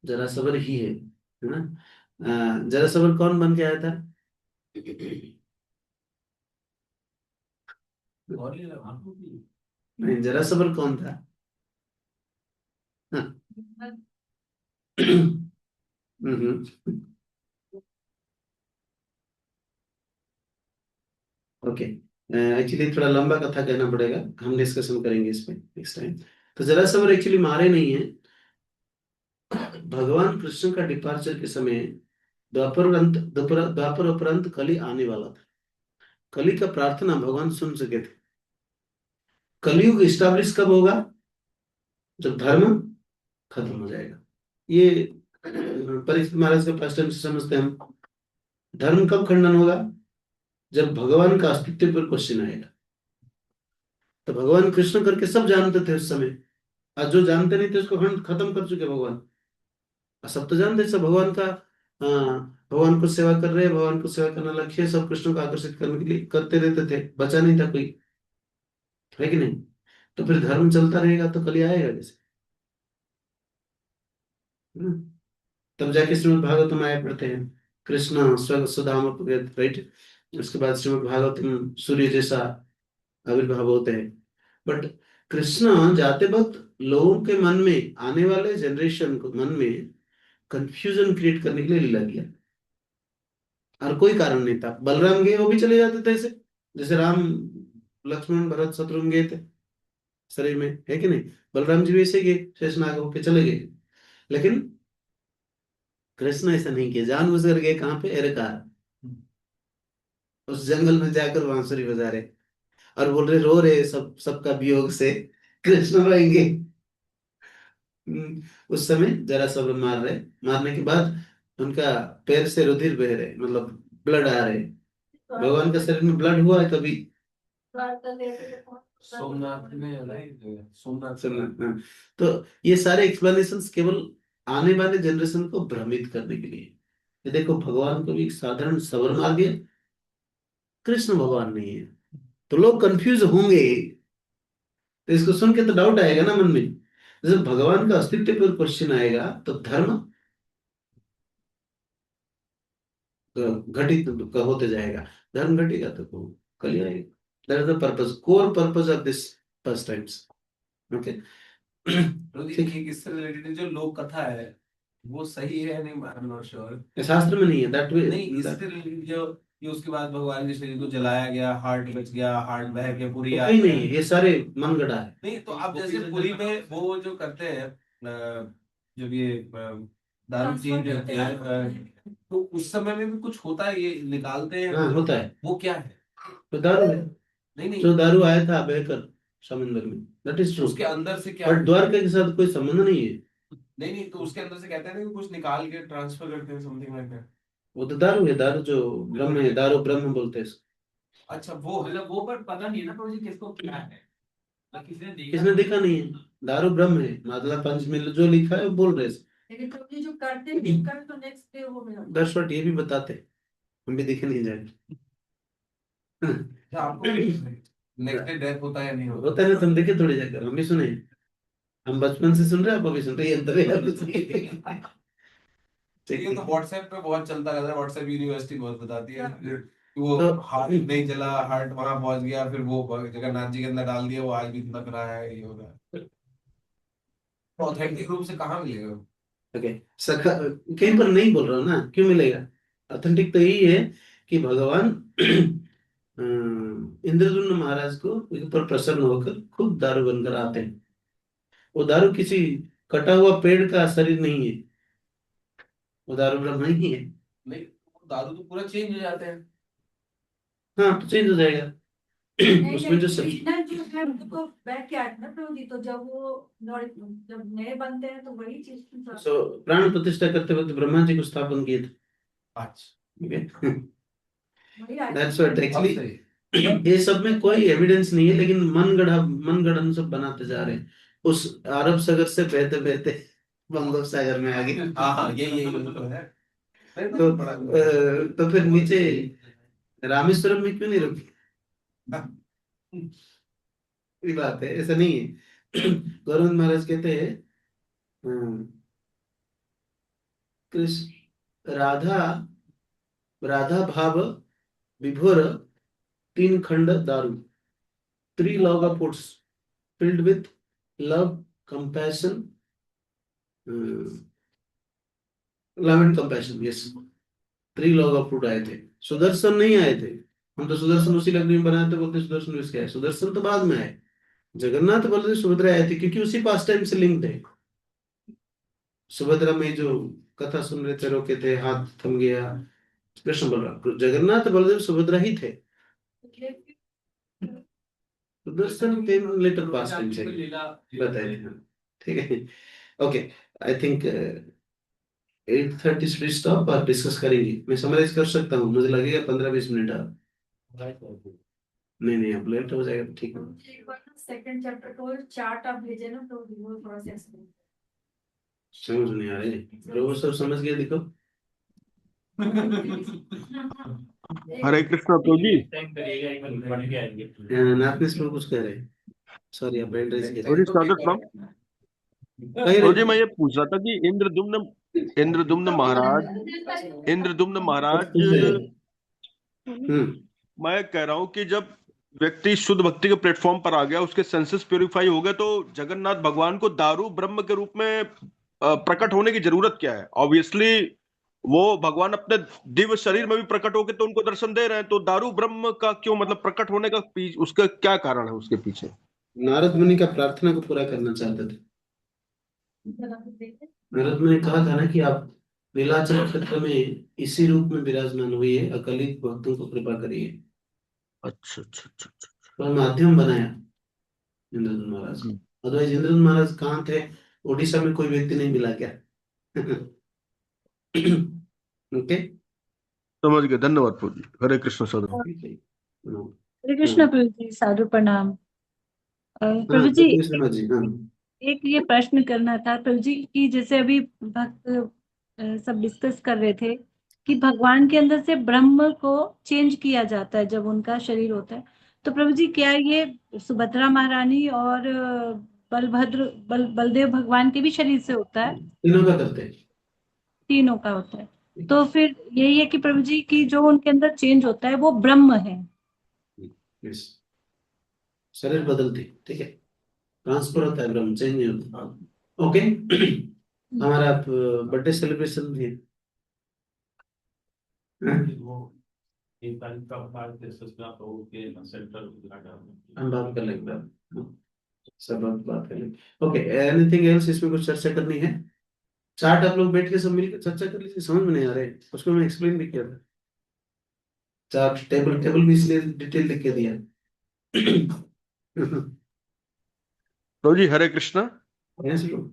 जरा सबर ही है ना? जरा सबर कौन बन के आया था? नहीं, जरा सबर कौन था? हाँ। ओके, एक्चुअली थोड़ा लंबा कथा कहना पड़ेगा, हम डिस्कशन करेंगे इस पे नेक्स्ट टाइम। तो जरा सबर एक्चुअली मारे नहीं है। भगवान कृष्ण का डिपार्चर के समय द्वापर उपरांत कली आने वाला था। कली का प्रार्थना भगवान सुन सके थे। कलयुग स्टैब्लिश कब होगा? जब धर्म खत्म हो जाएगा। ये परीक्षित महाराज के पास टाइम से समझते हैं हम। धर्म कब खंडन होगा? जब भगवान का अस्तित्व पर क्वेश्चन आएगा। तो भगवान कृष्ण करके सब जानते थे उस समय, आज जो जानते नहीं थे उसको खत्म कर चुके भगवान। सब तो जानते, सब भगवान का भगवान को सेवा कर रहे हैं, भगवान को सेवा करना लक्ष्य है, सब कृष्ण को आकर्षित करने के लिए करते रहते थे, बचा नहीं था कोई, है कि नहीं? तो फिर धर्म चलता रहेगा तो कली आएगा कैसे? है ना? तब जाके श्रीमद् भागवतम आया पढ़ते हैं, कृष्ण स्वर्ग सुधाम राइट। उसके बाद श्रीमद् भागवतम सूर्य जैसा आविर्भाव होते हैं। बट कृष्ण जाते वक्त लोगों के मन में, आने वाले जनरेशन को मन में कंफ्यूजन क्रिएट करने के लिए लीला किया, और कोई कारण नहीं था। बलराम गए, वो भी चले जाते थे ऐसे, जैसे राम लक्ष्मण भरत शत्रुघ्न गए थे शरीर में, है कि नहीं? बलराम जी भी ऐसे गए, शेषनाग होके चले गए। लेकिन कृष्ण ऐसा नहीं किया, जानबूझ कर गए कहाँ पे? एरकार, उस जंगल में जाकर बांसुरी बजा रहे और बोल रहे, रो रहे सब, सबका वियोग से कृष्ण रोएंगे। उस समय जरा सब मार रहे, मारने के बाद उनका पैर से रुधिर बह रहे, मतलब ब्लड आ रहे। भगवान के शरीर में ब्लड हुआ है कभी? द्वारका गए थे तो सोमनाथ में सोमनाथ सुनना, हाँ। तो ये सारे एक्सप्लेनेशंस केवल आने वाले जनरेशन को भ्रमित करने के लिए। ये देखो, भगवान को भी एक साधारण सबर मार गया, कृष्ण भगवान नहीं है, तो लोग कंफ्यूज होंगे। तो इसको सुन के तो डाउट आएगा ना मन में। जब भगवान का अस्तित्व पर क्वेश्चन आएगा तो धर्म घटित का होते जाएगा, धर्म घटेगा तो कल आएगा। That is the purpose, core purpose of this first times. Okay, ठीक, इससे रिलेटेड जो लोक कथा है वो सही है या नहीं, आई एम नॉट श्योर। शास्त्र में नहीं है दैट वे। नहीं, इससे रिलेटेड जो ये उसके बाद भगवान के शरीर को जलाया गया, हार्ट बच गया, हार्ट बह के पूरी आ नहीं गया। नहीं, ये सारे मनगढ़ा है। नहीं तो अब जैसे पुरी में वो जो करते हैं जब ये दारू चेंज करते हैं, तो उस समय में भी कुछ होता है, ये निकालते हैं, हाँ होता है, वो क्या है? तो दारू है, नहीं नहीं, जो दारू आया था बहकर समुद्र में, दैट इज ट्रू। उसके अंदर से क्या? बट द्वारका के साथ कोई संबंध नहीं है। नहीं नहीं, तो उसके अंदर से कहते हैं ना कि कुछ निकाल के ट्रांसफर करते हैं, समथिंग लाइक दैट। वो तो दारू है, दारू जो ब्रह्म है, दारू ब्रह्म बोलते हैं इसको। अच्छा, वो है। मतलब वो पर पता नहीं है ना प्रभु जी किसको क्या है, मतलब किसने देखा किसने देखा नहीं है? दारू ब्रह्म है, मतलब पंचमी में जो लिखा है वो बोल रहे हैं। लेकिन प्रभु जी जो करते हैं कर तो नेक्स्ट डे वो मिला। दर्शक ये भी बताते हैं, हम भी देखे नहीं जाए। आपको नेक्स्ट डे डेथ होता है या नहीं होता? होता है ना, तुम देखे थोड़ी जाकर, हम भी सुने। हम बचपन से सुन रहे हैं, आप अभी सुन रहे हैं, ये अंतर है। ये तो व्हाट्सएप पे बहुत चलता रहता है, व्हाट्सएप यूनिवर्सिटी बहुत बताती है कि वो तो हार्ट नहीं चला, हार्ट वहां पहुंच गया, फिर वो जगन्नाथ जी के अंदर डाल दिया, वो आज भी लग रहा है, ये हो रहा है। तो ऑथेंटिक रूप से कहाँ मिलेगा? ओके, सखा कहीं पर नहीं बोल रहा हूँ ना, क्यों मिलेगा? ऑथेंटिक तो यही है कि भगवान इंद्रद्युम्न महाराज को ऊपर प्रसन्न होकर खुद दारू बनकर आते हैं। वो दारू किसी कटा हुआ पेड़ का शरीर नहीं है, वो दारू ब्रह्म ही है। नहीं, दारू तो पूरा चेंज हो जाते हैं। हाँ, तो चेंज हो जाएगा। उसमें जो सब ओरिजिनल जो है उनको बैक के आते ना प्रभु जी, तो जब वो जब नए बनते हैं तो वही चीज सो प्राण प्रतिष्ठा करते वक्त ब्रह्मा जी को स्थापन किए थे। अच्छा, वही दैट्स आते व्हाट हैं। एक्चुअली। ये सब में कोई एविडेंस नहीं है, लेकिन मन गढ़ंत सब बनाते जा रहे हैं। उस अरब सागर से बहते बहते बंगोप सागर में आ गए। हाँ हाँ, यही तो है। तो फिर नीचे रामेश्वरम में क्यों नहीं रुके? ये बात है, ऐसा नहीं है। गौरव महाराज कहते हैं, कृष्ण राधा राधा भाव विभोर तीन खंड दारू, 3 log of foods filled with love, compassion, love and compassion, yes, 3 log of food आए थे। सुदर्शन नहीं आए थे। हम तो सुदर्शन उसी लकड़ी में बनाए थे, बोलते सुदर्शन इसके आए, सुदर्शन तो बाद में आए। जगन्नाथ बलदेव सुभद्रा आए थे, क्योंकि उसी पास टाइम से लिंक्ड है। सुभद्रा में जो कथा सुन रहे थे, रोके थे, हाथ थम गया, कृष्ण बलराम, जगन्नाथ बलदेव सुभद्रा ही थे। सुदर्शन केम लेटर पास टाइम से बताए थे। ठीक है, okay. I think 8:30 should stop और डिस्कस करेंगे। मैं समराइज कर सकता हूँ, मुझे लगेगा 15-20 मिनट। नहीं नहीं, अब लेट हो जाएगा, ठीक है। सेकंड चैप्टर को चार्ट आप भेजे ना तो वो थोड़ा सा explain समझ नहीं आ रही, प्रभु सब समझ गए, देखो। हरे कृष्ण प्रभु जी। टाइम करिएगा, एक बार पढ़ के आएंगे। नाथनेश प्रभु कुछ कह रहे हैं, सॉरी आप हैंड रेज किया। प्रभु जी स्वागत प्रणाम। प्रभु जी मैं ये पूछ रहा था कि इंद्रदुम्न महाराज मैं कह रहा हूँ कि जब व्यक्ति शुद्ध भक्ति के प्लेटफॉर्म पर आ गया, उसके सेंसेस प्यूरिफाई हो गए, तो जगन्नाथ भगवान को दारू ब्रह्म के रूप में प्रकट होने की जरूरत क्या है? ऑब्वियसली वो भगवान अपने दिव्य शरीर में भी प्रकट होके तो उनको दर्शन दे रहे हैं, तो दारू ब्रह्म का क्यों, मतलब प्रकट होने का उसका क्या कारण है उसके पीछे? नारद मुनि का प्रार्थना को पूरा करना चाहते थे। नारद मुनि ने कहा था ना कि आप नीलाचल क्षेत्र में इसी रूप में विराजमान हुई है, अकलित भक्तों को कृपा करिए। अच्छा अच्छा अच्छा अच्छा। तो माध्यम बनाया इंद्रदूत महाराज। हम्म, अदरवाइज इंद्रदूत महाराज कहाँ थे? उड़ीसा में कोई व्यक्ति नहीं मिला क्या? ओके। समझ गए, धन्यवाद प्रभु जी, हरे कृष्ण साधु। ठीक है। हाँ हरे कृष्ण प्रभु जी, साधु प्रणाम। हाँ, प्रभु जी, तो शर्मा जी, हाँ एक ये प्रश्न करना था प्रभु जी कि जैसे अभी भक्त सब डिस्कस कर रहे थे कि भगवान के अंदर से ब्रह्म को चेंज किया जाता है जब उनका शरीर होता है, तो प्रभु जी क्या ये सुभद्रा महारानी और बलदेव भगवान के भी शरीर से होता है? तीनों का करते हैं। तीनों का होता है। तो फिर यही है कि प्रभु जी की जो उनके अंदर चेंज होता है वो ब्रह्म है। यस, शरीर बदलते, ठीक है, ट्रांसफर होता है, ब्रह्म चेंज नहीं होता। ओके। हमारा बर्थडे सेलिब्रेशन भी है। वो एक तारीख का बाद ससुराल तो के सेंटर उद्घाटन। हम बात कर लेंगे, सब बात कर लेंगे। ओके, एनीथिंग एल्स इसमें कुछ चर्चा करनी है? चार्ट आप लोग बैठ के सब मिलकर चर्चा कर लीजिए, समझ में नहीं आ रहे उसको मैं एक्सप्लेन भी किया था। चार्ट टेबल टेबल भी इसलिए डिटेल लिख के दिया। प्रभु जी हरे कृष्ण। ऐसे लोग।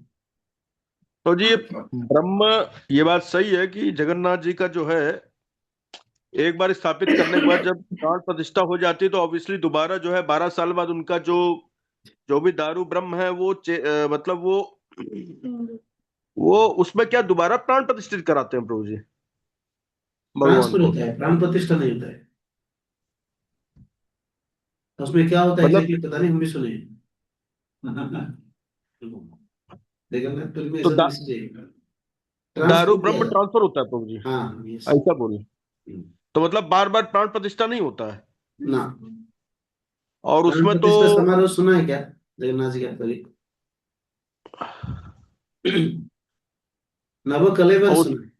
तो जी ये ब्रह्म, ये बात सही है कि जगन्नाथ जी का जो है एक बार स्थापित करने के बाद जब प्राण प्रतिष्ठा हो जाती है तो ऑब्वियसली दोबारा जो है 12 साल बाद उनका जो जो भी दारू ब्रह्म है वो मतलब वो उसमें क्या दोबारा प्राण प्रतिष्ठित कराते हैं प्रभु जी भगवान ट्रांसफर को? होता है, प्राण प्रतिष्ठा नहीं होता है। तो उसमें क्या होता है मतलब एग्जैक्टली पता नहीं, हम भी सुने। लेकिन मैं फिल्म में तो ऐसा मैसेज है, दारू ट्रांसफर किया ब्रह्म जाता ट्रांसफर होता है प्रभु जी, है। हाँ यस। ऐसा बोले? तो मतलब बार बार प्राण प्रतिष्ठा नहीं होता है? ना, और प्राण उसमें तो प्रतिष्ठा समारोह सुना है क्या जगन्नाथ जी का कभी? नव कलेवर और सुना है?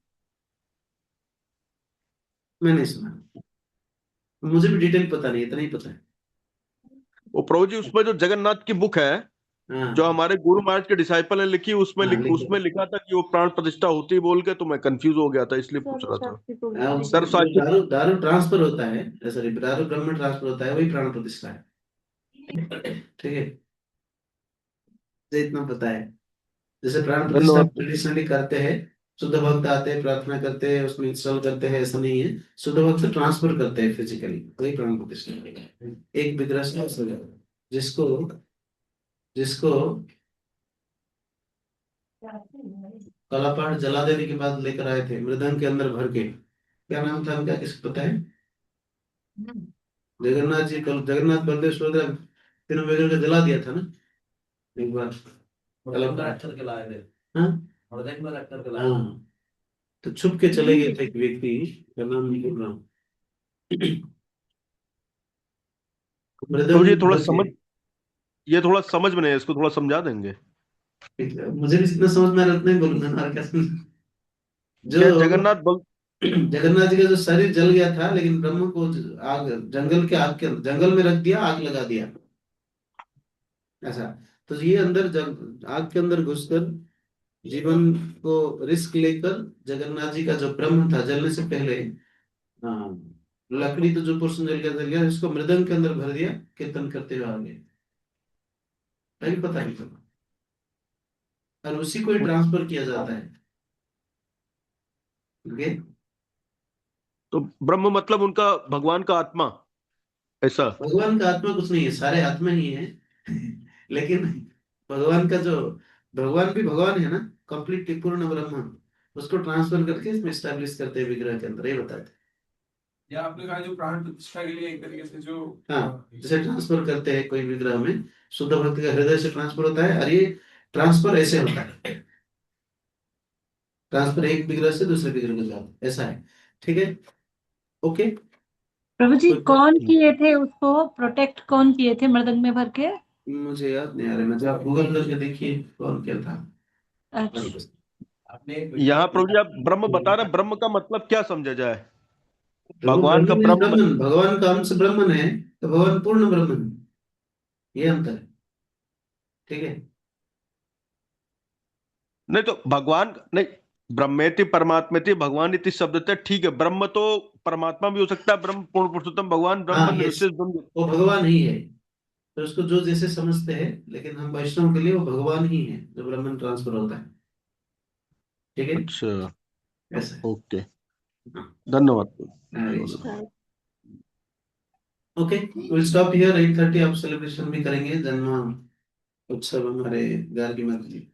मैं नहीं सुना, मुझे भी डिटेल पता नहीं, इतना ही पता है। वो प्रभु जी उसमें जो जगन्नाथ की बुक है जो हाँ हमारे गुरु महाराज के डिसाइपल ने लिखी, हाँ, लिखो। उसमें लिखा था कि वो प्राण प्रतिष्ठा होती बोल के, तो मैं कंफ्यूज हो गया था इसलिए पूछ रहा था। जो सर्वसाक्षी। दारू दारू ट्रांसफर होता है, सॉरी, दारू ब्रह्म ट्रांसफर होता है, वही प्राण प्रतिष्ठा है। ठीक है, मुझे इतना पता है। जैसे प्राण प्रतिष्ठा धन्यवाद। ट्रेडिशनली करते हैं, शुद्ध भक्त आते हैं, प्रार्थना करते हैं, उसमें इंस्टॉल करते हैं, ऐसा नहीं है। शुद्ध भक्त ट्रांसफर करते हैं फिजिकली, वही प्राण प्रतिष्ठा है। एक विग्रह से जिसको जिसको कलापाट जला देने के बाद लेकर आए थे मृदंग के अंदर भर के, क्या नाम था उनका, किसको पता है? जगन्नाथ जी, कल जगन्नाथ बलदेव सुभद्रा तीनों विग्रह को जला दिया था ना एक बार। कलापाट, रख के लाए थे, हाँ मृदंग में रख करके लाए थे। हाँ, तो छुप के चले गए थे एक व्यक्ति, का नाम नहीं बोल रहा हूँ। प्रभु जी मृदंग भर के, ये थोड़ा समझ में नहीं है, इसको थोड़ा समझा देंगे? मुझे भी इतना समझ में आ रहा है, उतना ही बोलूंगा ना, और क्या जो क्या जगन्नाथ बल जगन्नाथ जी का जो शरीर जल गया था, लेकिन ब्रह्म को आग, जंगल के आग के जंगल में रख दिया, आग लगा दिया, ऐसा। तो ये अंदर आग के अंदर घुसकर जीवन को रिस्क लेकर जगन्नाथ जी का जो ब्रह्म था जलने से पहले, हाँ, लकड़ी तो जो पोर्शन जल गया इसको मृदंग के अंदर भर दिया, कीर्तन करते हुए आगे, कहीं पता नहीं चला, और उसी को ही ट्रांसफर किया जाता है। ओके। तो ब्रह्म मतलब उनका भगवान का आत्मा, ऐसा? भगवान का आत्मा कुछ नहीं है, सारे आत्मा ही है। लेकिन भगवान का जो, भगवान भी भगवान है ना, कंप्लीट पूर्ण ब्रह्म, उसको ट्रांसफर करके इसमें स्टैब्लिश करते हैं विग्रह के अंदर, ये बताते या आपने कहा जो प्राण प्रतिष्ठा के लिए एक तरीके से जो हैं। हाँ, जैसे ट्रांसफर करते हैं कोई विग्रह में, शुद्ध भक्ति का हृदय से ट्रांसफर होता है, और ये ट्रांसफर ऐसे होता है, ट्रांसफर एक विग्रह से दूसरे विग्रह को जाता है, ऐसा है। ठीक है, ओके। प्रभु जी कोई कौन किए थे उसको प्रोटेक्ट, कौन किए थे मृदंग में भर के? मुझे याद नहीं आ रहा, मैं, आप गूगल करके देखिए कौन क्या था। अच्छा। आपने एक यहाँ video प्रभु जी आप दिया- ब्रह्म बता रहे हैं, ब्रह्म का मतलब क्या समझा जाए? प्रभु भगवान का ब्रह्मन है, ब्रह्म ब्रह्मन भगवान का अंश ब्रह्मन है, तो भगवान पूर्ण ब्रह्मन है, ये अंतर है। ठीक है। नहीं तो भगवान नहीं, ब्रह्मेति परमात्मेति भगवान इति शब्द थे, ठीक है, ब्रह्म तो परमात्मा भी हो सकता है, ब्रह्म पूर्ण पुरुषोत्तम भगवान हाँ, ब्रह्म यस, निर्विशेष ब्रह्म। वो भगवान ही है, तो उसको जो जैसे समझते हैं, लेकिन हम वैष्णव के लिए वो भगवान ही है जो ब्रह्मन ट्रांसफर होता है। ठीक है, अच्छा, ऐसा है। ओके, हाँ, धन्यवाद। Hare Krishna. Okay, will stop here. 8:30 आप सेलिब्रेशन भी करेंगे जन्म उत्सव हमारे गार्गी माता जी।